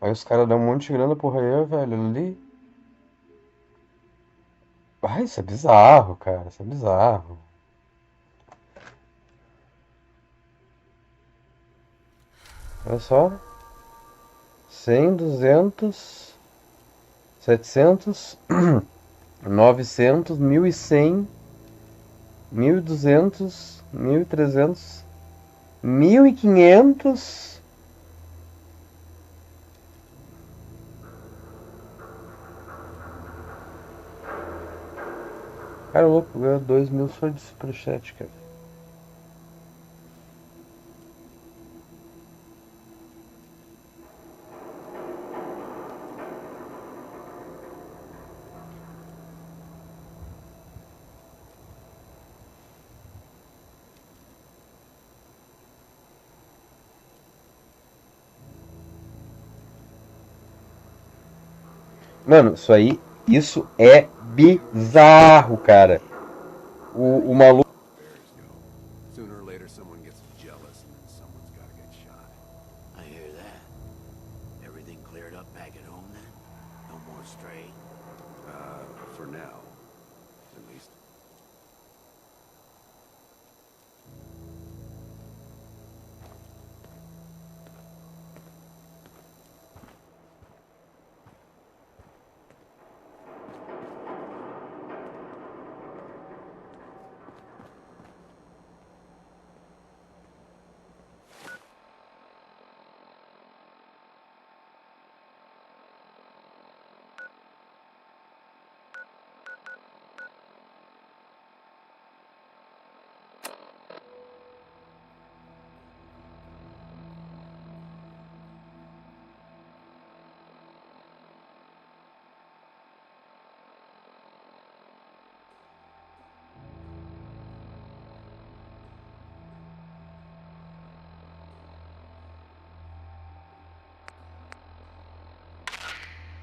Aí os caras dão um monte de grana pro Raya, velho, ali. Ai, isso é bizarro, cara. Isso é bizarro. Olha só. 100, 200, 700, 900, 1100, 1200, 1300, 1500. Cara, louco, ganhou 2000 só de superchat, cara. Mano, isso é bizarro, cara. O maluco. Sooner or later, someone gets jealous, and then someone's gotta get shot. I hear that. Everything cleared up back at home then? No more stray? For now, at least.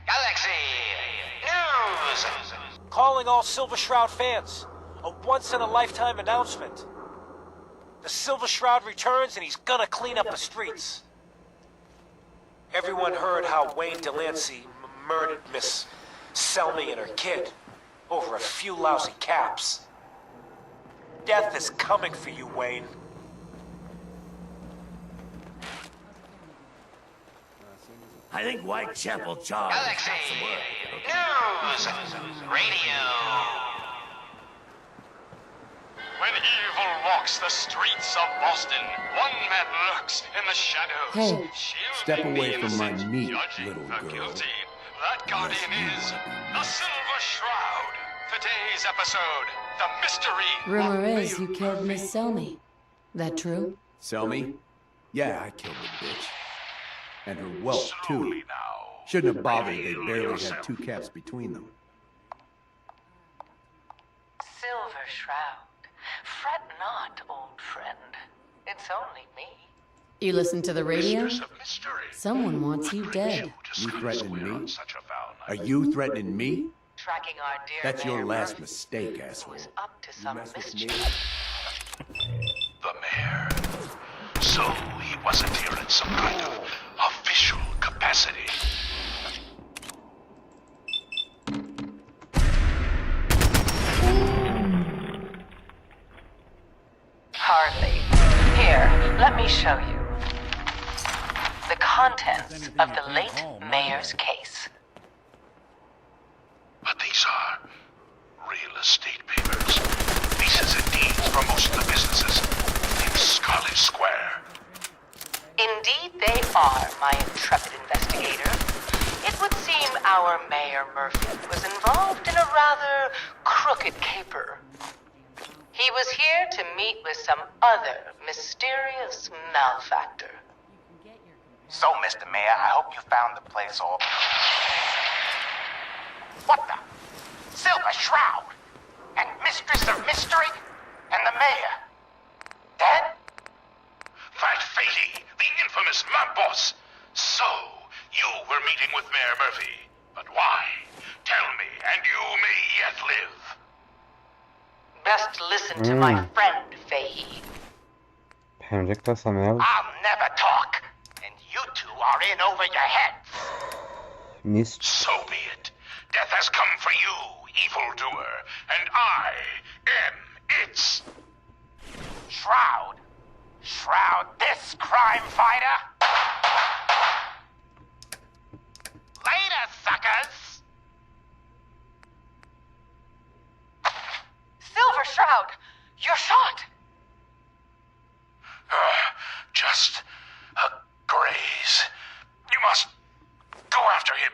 Galaxy News! Calling all Silver Shroud fans. A once-in-a-lifetime announcement. The Silver Shroud returns and he's gonna clean up the streets. Everyone heard how Wayne Delancey murdered Miss Selmy and her kid over a few lousy caps. Death is coming for you, Wayne. I think Whitechapel Charles. Galaxy News Radio. When evil walks the streets of Boston, one man lurks in the shadows. Hey. Step away from my meat, little girl. Guilty. That guardian is the Silver Shroud. Today's episode, the mystery. Rumor is you killed Miss Selmy. That true? Selmy? Yeah, I killed the bitch. And her whelp, too. Shouldn't have bothered, they barely had 2 caps between them. Silver Shroud. Fret not, old friend. It's only me. You listen to the radio? Someone wants you dead. You threatening me? Are you threatening me? Tracking our dear That's your mayor last mistake, asshole. up to some mischief. The mayor. So he wasn't here in some kind of official capacity. Hardly. Here, let me show you. The contents of the late mayor's case. But these are real estate papers. Leases and deeds for most of the businesses in Scarlet Square. Indeed they are, my intrepid investigator. It would seem our Mayor Murphy was involved in a rather crooked caper. He was here to meet with some other mysterious malefactor. So, Mr. Mayor, I hope you found the place all... What the? Silver Shroud! And Mistress of Mystery? And the Mayor? Dead? Fat Fatey, the infamous mob boss. So, you were meeting with Mayor Murphy. But why? Tell me, and you may yet live. Best listen to my friend, Fahey. Onde é que tá essa merda? I'll never talk. And you two are in over your heads. So be it. Death has come for you, evildoer, and I am its... Shroud? Shroud this crime fighter? Later, suckers! Silver Shroud, you're shot! Just a graze. You must go after him.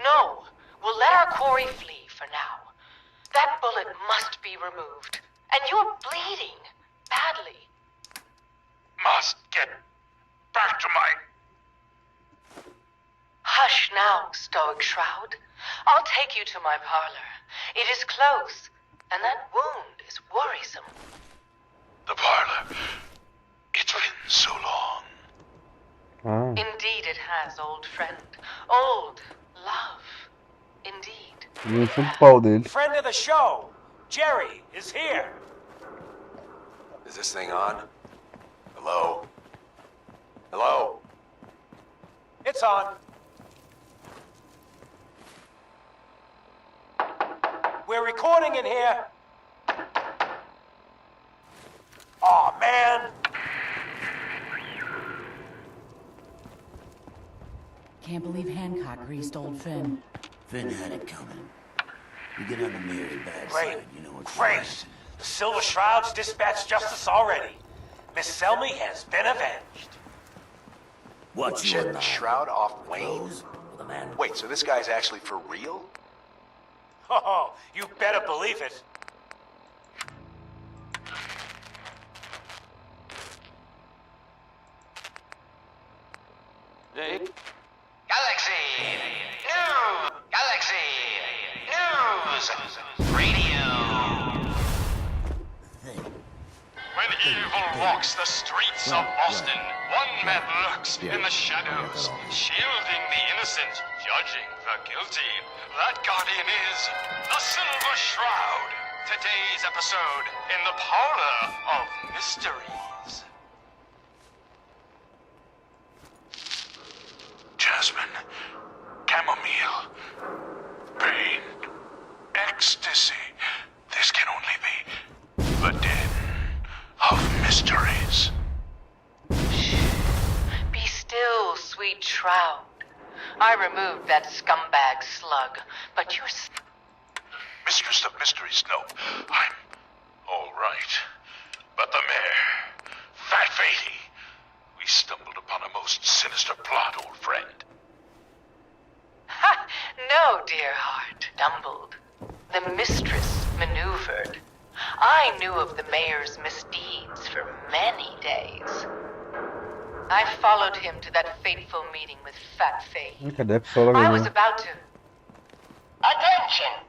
No, we'll let our quarry flee for now. That bullet must be removed. And you're bleeding badly. Must get back to my... Hush now, Stoic Shroud. I'll take you to my parlor. It is close, and that wound is worrisome. The parlor. It's been so long. Indeed it has, old friend. Old love. Indeed. Enfia o pau dele. Friend of the show, Jerry, is here. Is this thing on? Hello? Hello? It's on. We're recording in here. Aw, man. Can't believe Hancock greased old Finn. Finn had it coming. You get on the Mayor's bad Great, side, you know what's great. The Silver Shroud's dispatched justice already. Miss Selmy has been avenged. What's Shit, your Shroud off Wayne? Clothes? The man... Wait, so this guy's actually for real? Oh, you better believe it. Galaxy News! Galaxy News! Radio! When evil walks the streets of Boston, one man lurks in the shadows, shielding the innocent, judging the guilty. That guardian is the Silver Shroud. Today's episode in the Parlor of Mysteries. Jasmine, chamomile, pain, ecstasy. This can only be the den of mysteries. Be still, sweet Shroud. I removed that scumbag slug, but you're... Mistress of Mysteries, no, I'm all right. But the mayor, Fat Fatey, we stumbled upon a most sinister plot, old friend. Ha! No, dear heart, stumbled. The mistress maneuvered. I knew of the mayor's misdeeds for many days. I followed him to that fateful meeting with Fat Fatey. Cadê a pistola I was ganhou? about to... Attention!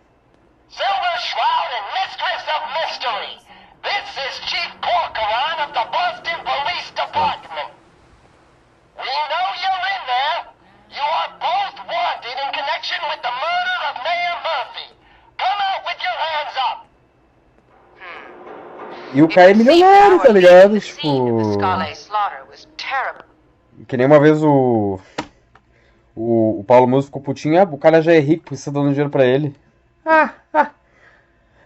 Silver Shroud and Mistress of Mystery. This is Chief Corcoran of the Boston Police Department. We know you're in there. You are both wanted in connection with the murder of Mayor Murphy. Come out with your hands up. E o cara é milionário, tá ligado? Tipo. Scarlet Slaughter was terrible. Que nem uma vez o Paulo Musso ficou putinho, o cara já é rico, precisa dando dinheiro pra ele.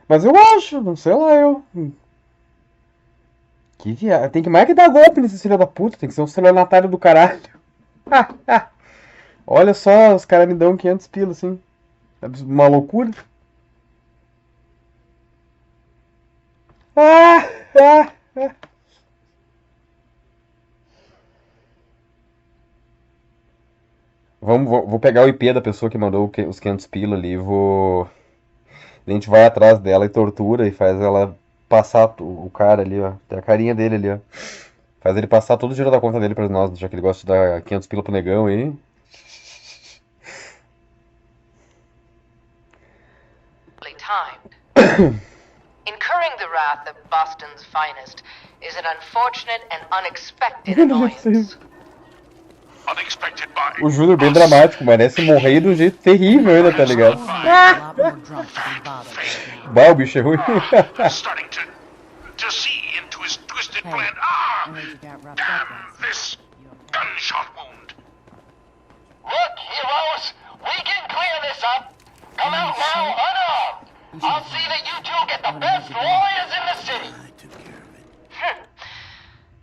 Mas eu acho, não sei lá, eu. Que viado. Tem que mais que dar golpe nesse filho da puta, tem que ser um estelionatário do caralho. Olha só, os caras me dão 500 pila, assim. É uma loucura. Ah. 500 Vou pegar o IP da pessoa que mandou os 500 pila ali e vou... A gente vai atrás dela e tortura e faz ela passar o cara ali, ó. Tem a carinha dele ali, ó. Faz ele passar todo o dinheiro da conta dele pra nós, já que ele gosta de dar 500 pila pro negão aí. Timed. Incurring the wrath of Boston's finest is an unfortunate and unexpected annoyance. O Júnior bem dramático, merece morrer de um jeito terrível ainda, tá ligado? Bah, o bicho é ruim. Starting to see into his twisted plan. Damn this gunshot wound. Look, heroes, we can clear this up. Come out now unarmed. I'll see that you two get the best lawyers in the city.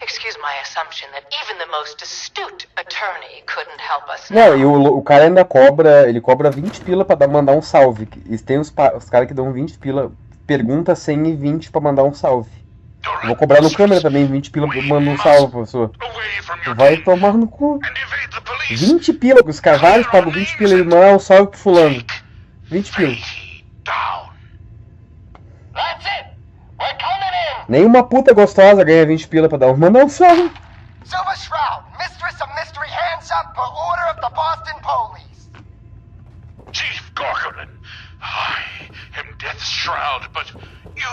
Excuse my assumption that even the most astute attorney couldn't help us. Não, e o cara ainda cobra, ele cobra 20 pila pra mandar um salve. E tem os caras que dão 20 pila, pergunta 100 e 20 pra mandar um salve. Eu vou cobrar no câmera também 20 pila pra mandar um salve, professor. Vai tomar no cu. 20 pila, os cavalos pagam 20 pila, ele mandar um salve pro fulano. 20 pila. Nenhuma puta gostosa ganha 20 pila pra mandar um salve. Silver Shroud, Mistress of Mystery, hands up per order of the Boston Police. Chief Gorgonin, I am Death's Shroud, but you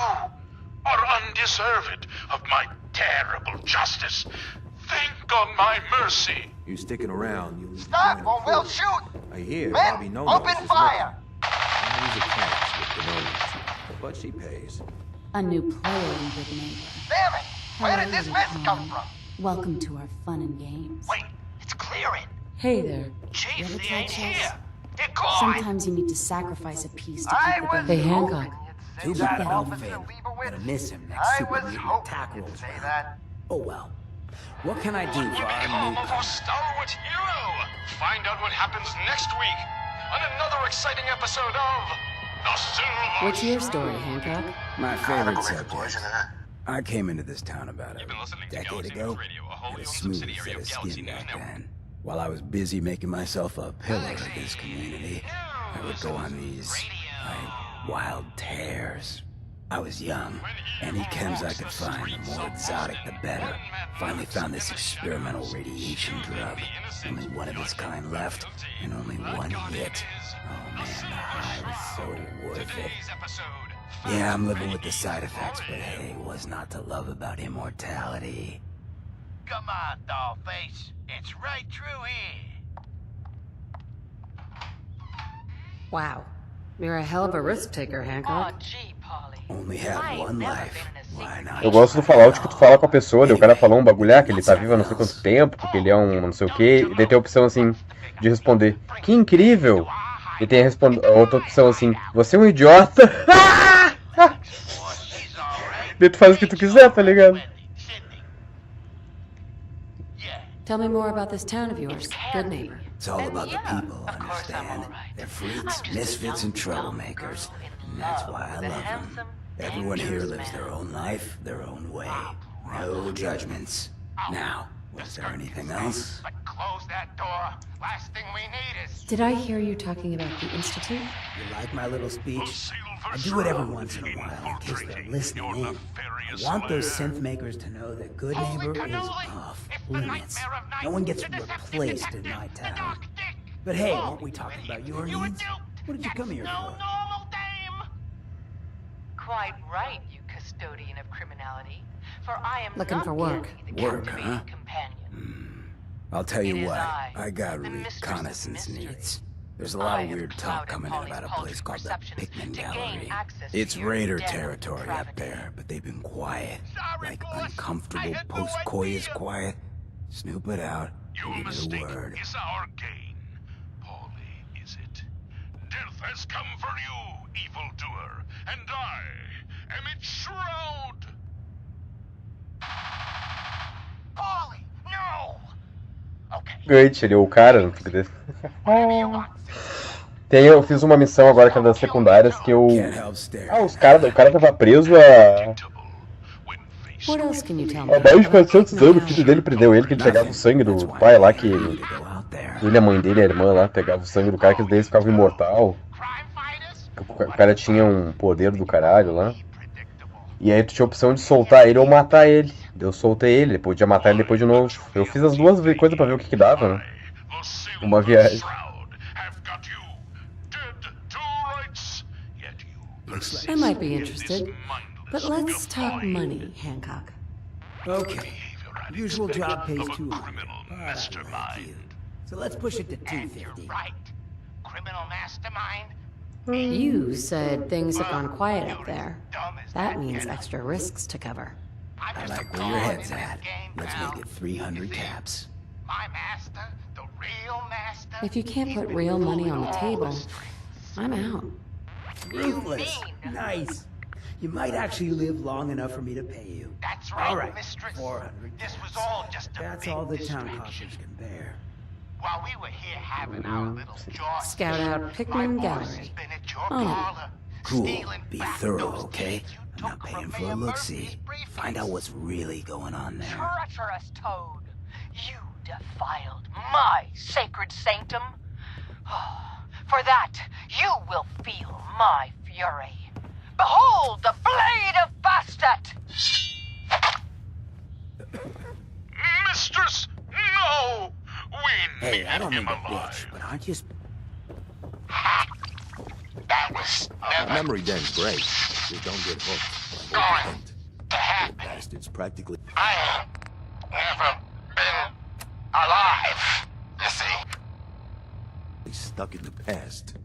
are undeserved of my terrible justice. Think on my mercy. You sticking around, you Stop or we'll shoot. I hear Men, Bobby No open fire. He's a catch with the knowledge, but she pays. A new player in Good Neighbor. Damn it! Where did this mess come from? Welcome to our fun and games. Wait, it's clearing. Hey there. Chief, You ever they try ain't chess? here. They're gone. Sometimes you need to sacrifice a piece to I keep the was Hey, hoping Hancock. Too bad I'll fail. Gonna miss him next Super Mutant Attack Rolls round. Oh well. What can I do for our Home new of our stalwart hero. Find out what happens next week on another exciting episode of The Silver What's your story, Hancock? My favorite subject. I came into this town about a decade ago. Had a smooth set of skin back then. While I was busy making myself a pillar of this community, I would go on these, wild tears. I was young. Any chems I could find, the more exotic the better. Finally found this experimental radiation drug. Only one of its kind left, and only one hit. Oh man, the high was so worth it. Yeah, I'm living with the side effects, but hey, what's not to love about immortality? Come on, dollface. It's right through here. Wow. You're a hell of a risk taker, Hancock. Only have one life. Why not? Eu gosto do Fallout que tu fala com a pessoa, daí o cara falou um bagulho, que ele tá vivo há não sei quanto tempo, porque ele é um não sei o que, e daí tem a opção assim, de responder, que incrível! E tem a outra opção assim, você é um idiota! Daí tu faz o que tu quiser, tá ligado? Tell me more about this town of yours, Good Neighbor. It's all about the people, understand? They're freaks, misfits, and troublemakers. And that's why I love them. Everyone here lives their own life, their own way. No judgments. Now, was there anything else? Close that door. Last thing we need is... Did I hear you talking about the Institute? You like my little speech? I do it every once in a while in case they're listening in. I want those synth makers to know that Good Neighbor is off limits. No one gets replaced in my town. But hey, weren't we talking about your needs? What did you come here for? Quite right, you custodian of criminality. For I am Looking not for work. merely the Work, captivating huh? companion. I'll tell you It is what, I, I got the mistress of reconnaissance mystery. needs. There's a lot I of have weird talk clouded coming in Polly's about a place paltry called the perceptions Pikmin to gain Gallery. access It's to your raider den of territory up depravity. there, but they've been quiet. Like uncomfortable post-coitus quiet. Snoop it out and give it a word. Is our gain. Polly, is it? Death has come for you, evildoer, and I am its shroud. Polly, no! Gigante, ele é o cara no filme desse. Eu fiz uma missão agora que é das secundárias que eu... o cara tava preso a... What else can you tell me? Há mais de 400 anos o filho dele prendeu ele, que ele pegava o sangue do pai lá que there. Ele, a mãe dele, a irmã lá, pegava o sangue do cara que eles ficavam imortal. O cara tinha um poder do caralho lá. E aí tu tinha a opção de soltar ele ou matar ele. Eu soltei ele, podia matar ele depois de novo. Eu fiz as duas coisas pra ver o que dava, né? Uma viagem. I might be interested, but let's talk money, Hancock. Okay. Usual job pays $200. So let's push it to $250. Right. Criminal mastermind. You said things have gone quiet up there. That means extra risks to cover. I like where your head's at. Let's make it 300 caps. My master, the real master. If you can't put real money on the table, I'm out. Ruthless. Nice. You might actually live long enough for me to pay you. That's right, All right, mistress. 400 This was caps. all just a That's big all the town distraction. coffers can bear. While we were here having our little jaw Scout out Pickman Gallery. On it. Cool. Be thorough, okay? I'm not paying for a look-see. Find out what's really going on there. Treacherous Toad, you defiled my sacred sanctum. For that, you will feel my fury. Behold the blade of Bastet! Mistress, no! We Hey, need I don't mean him to alive. bitch, but aren't you... That was never Memory Den's great. Just don't get hooked. going to happen. Bastard's practically... I ain't never been alive, you see. stuck in the past.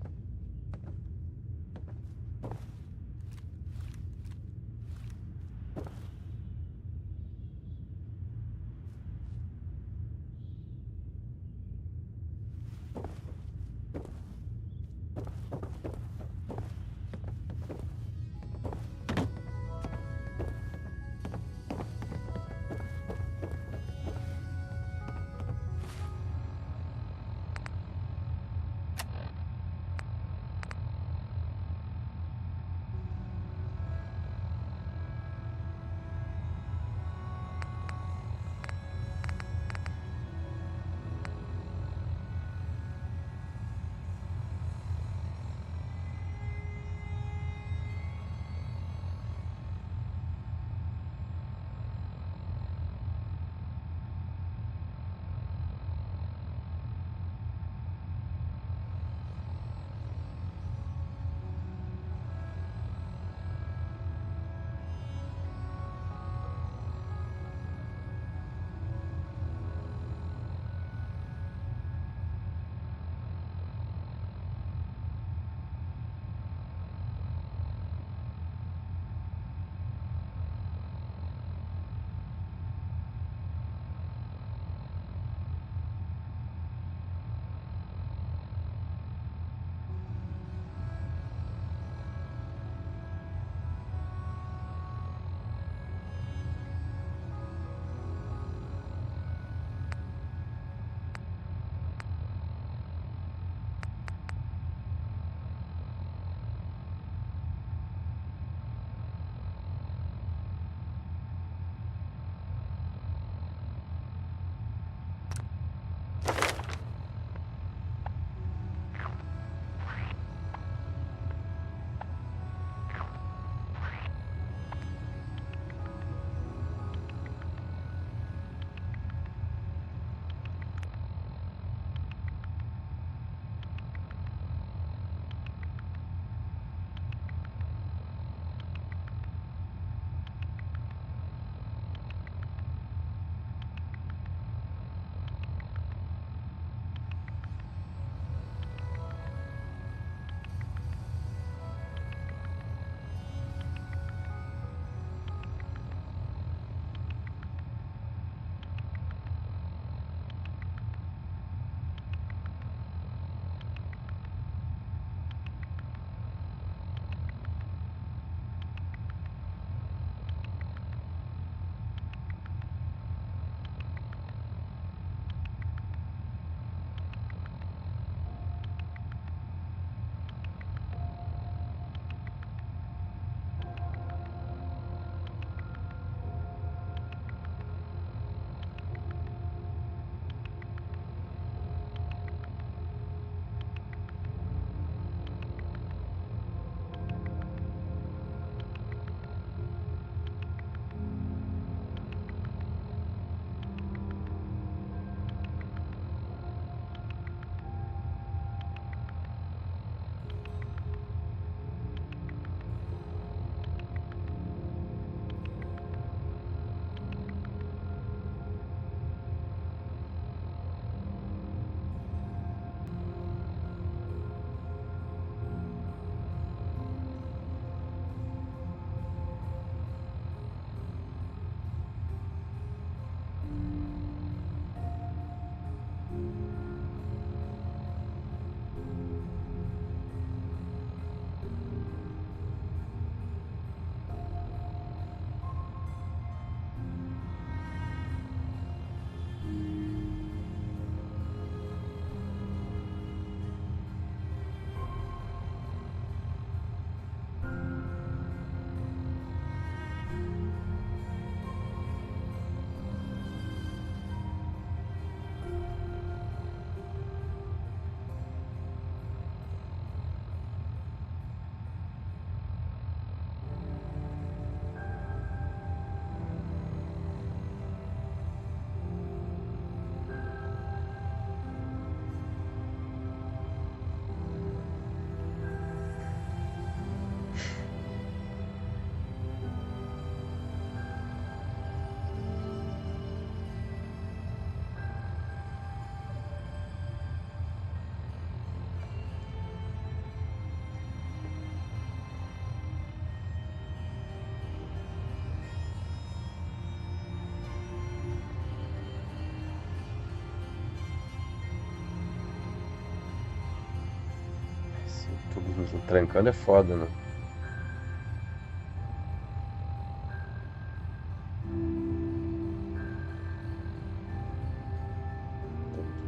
Mas trancando é foda, né?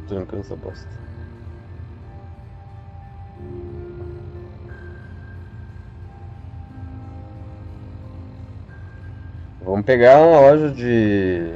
Tô trancando essa bosta. Vamos pegar uma loja de...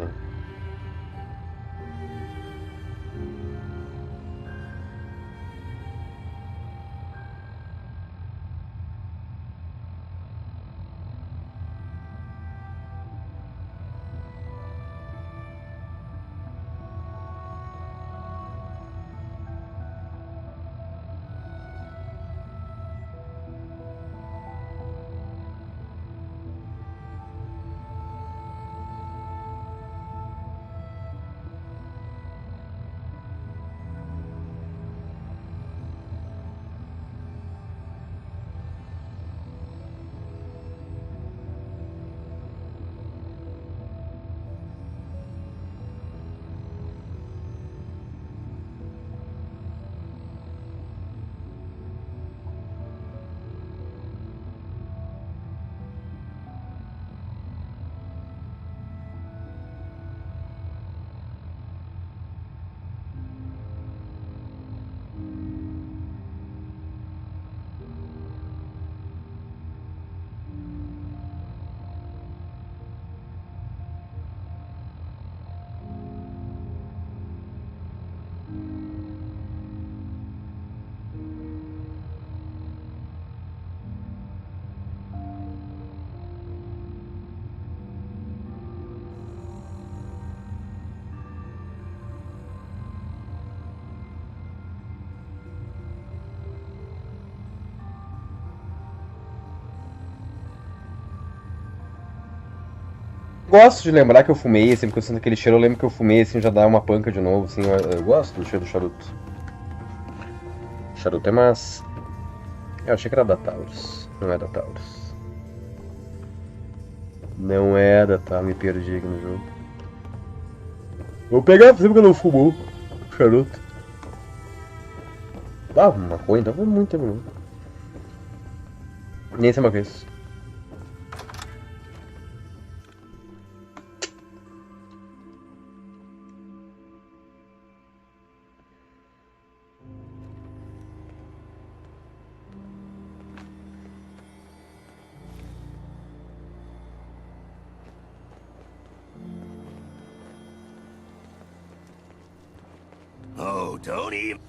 Gosto de lembrar que eu fumei, sempre que eu sinto aquele cheiro, eu lembro que eu fumei, assim, já dá uma panca de novo, assim, eu gosto do cheiro do charuto. Charuto é massa. Eu achei que era da Taurus, não é da Taurus. Não era, tá? Me perdi aqui no jogo. Vou pegar, sempre que eu não fumo charuto. Ah, maconha, então foi muito tempo, não. Nem sei mais o que é isso. Oh, don't even...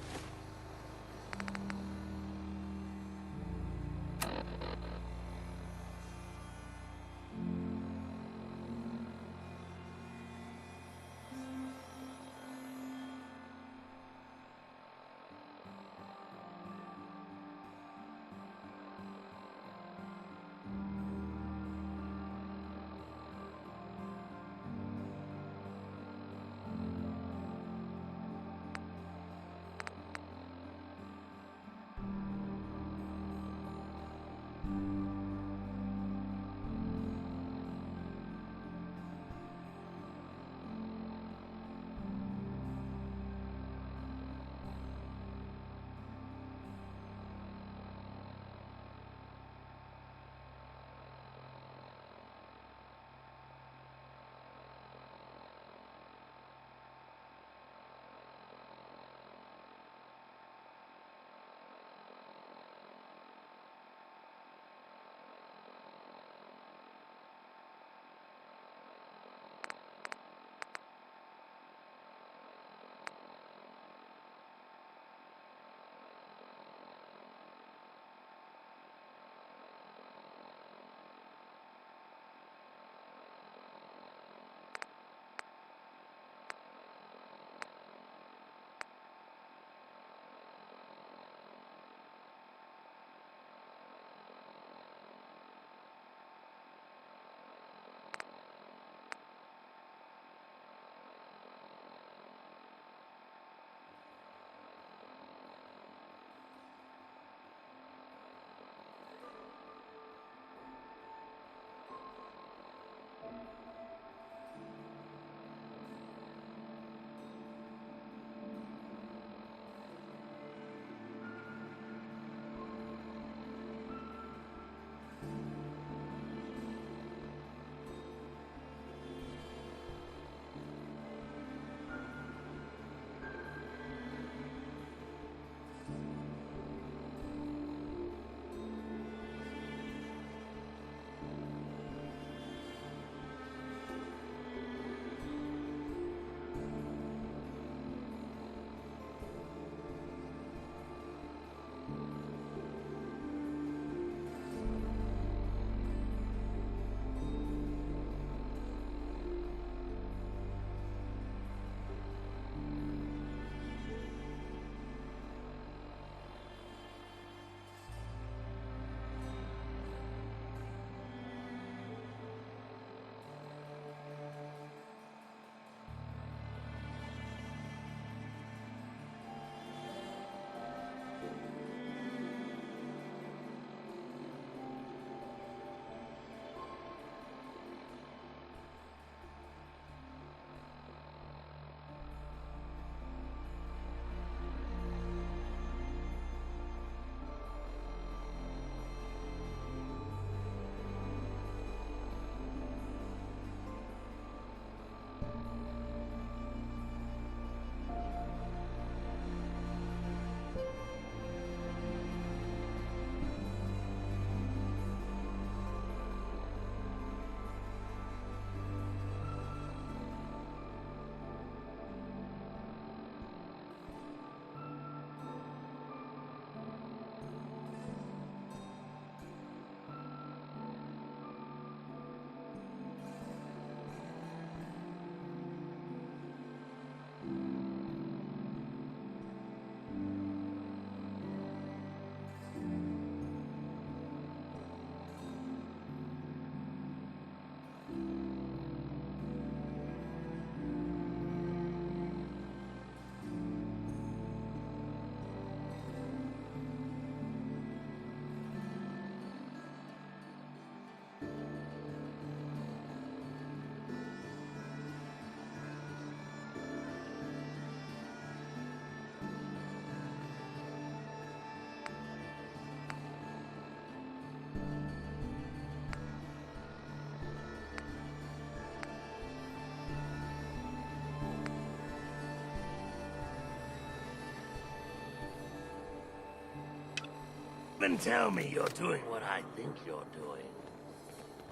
Then tell me you're doing what I think you're doing.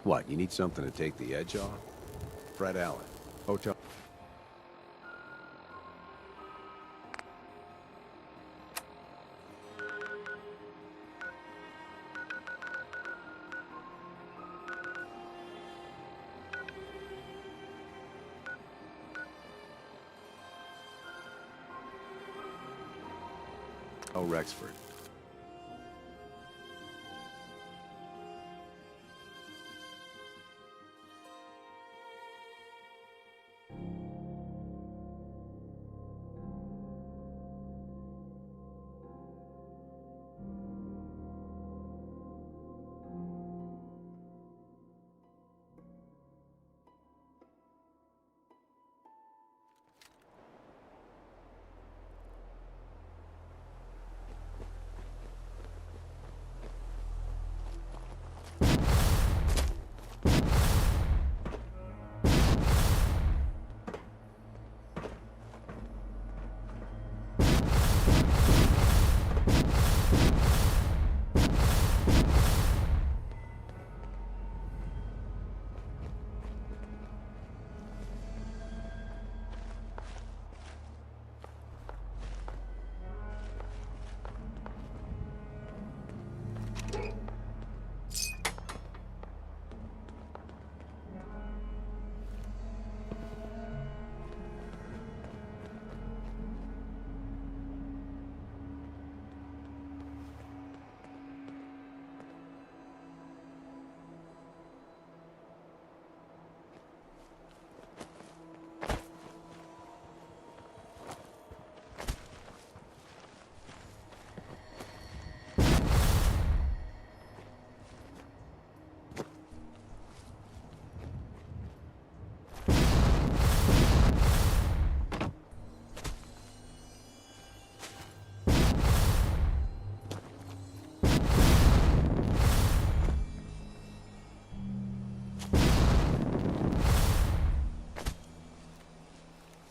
What, you need something to take the edge off? Fred Allen, Hotel... Oh, Rexford.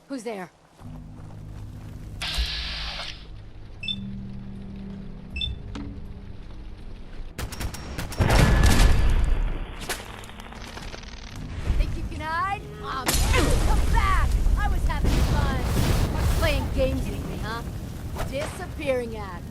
Who's there? Think you can hide? Aw, man, come back! I was having fun. You're playing games with me, huh? Disappearing act.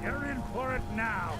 You're in for it now.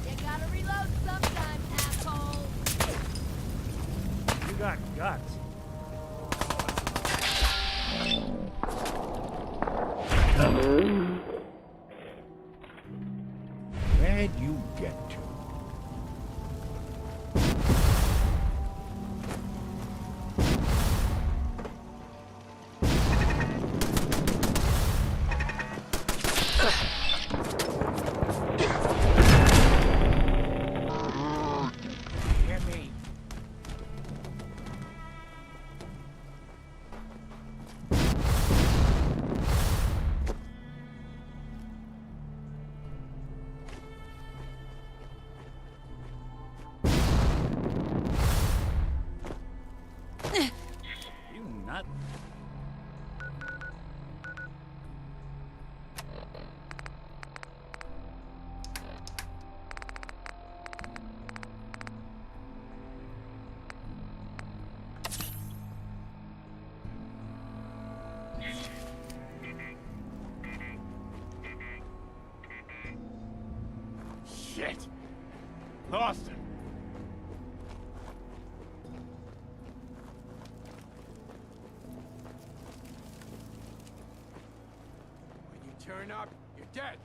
You gotta reload sometime, asshole. You got guts. Where'd you get to? Hear me. Shit! Lost him. When you turn up, you're dead.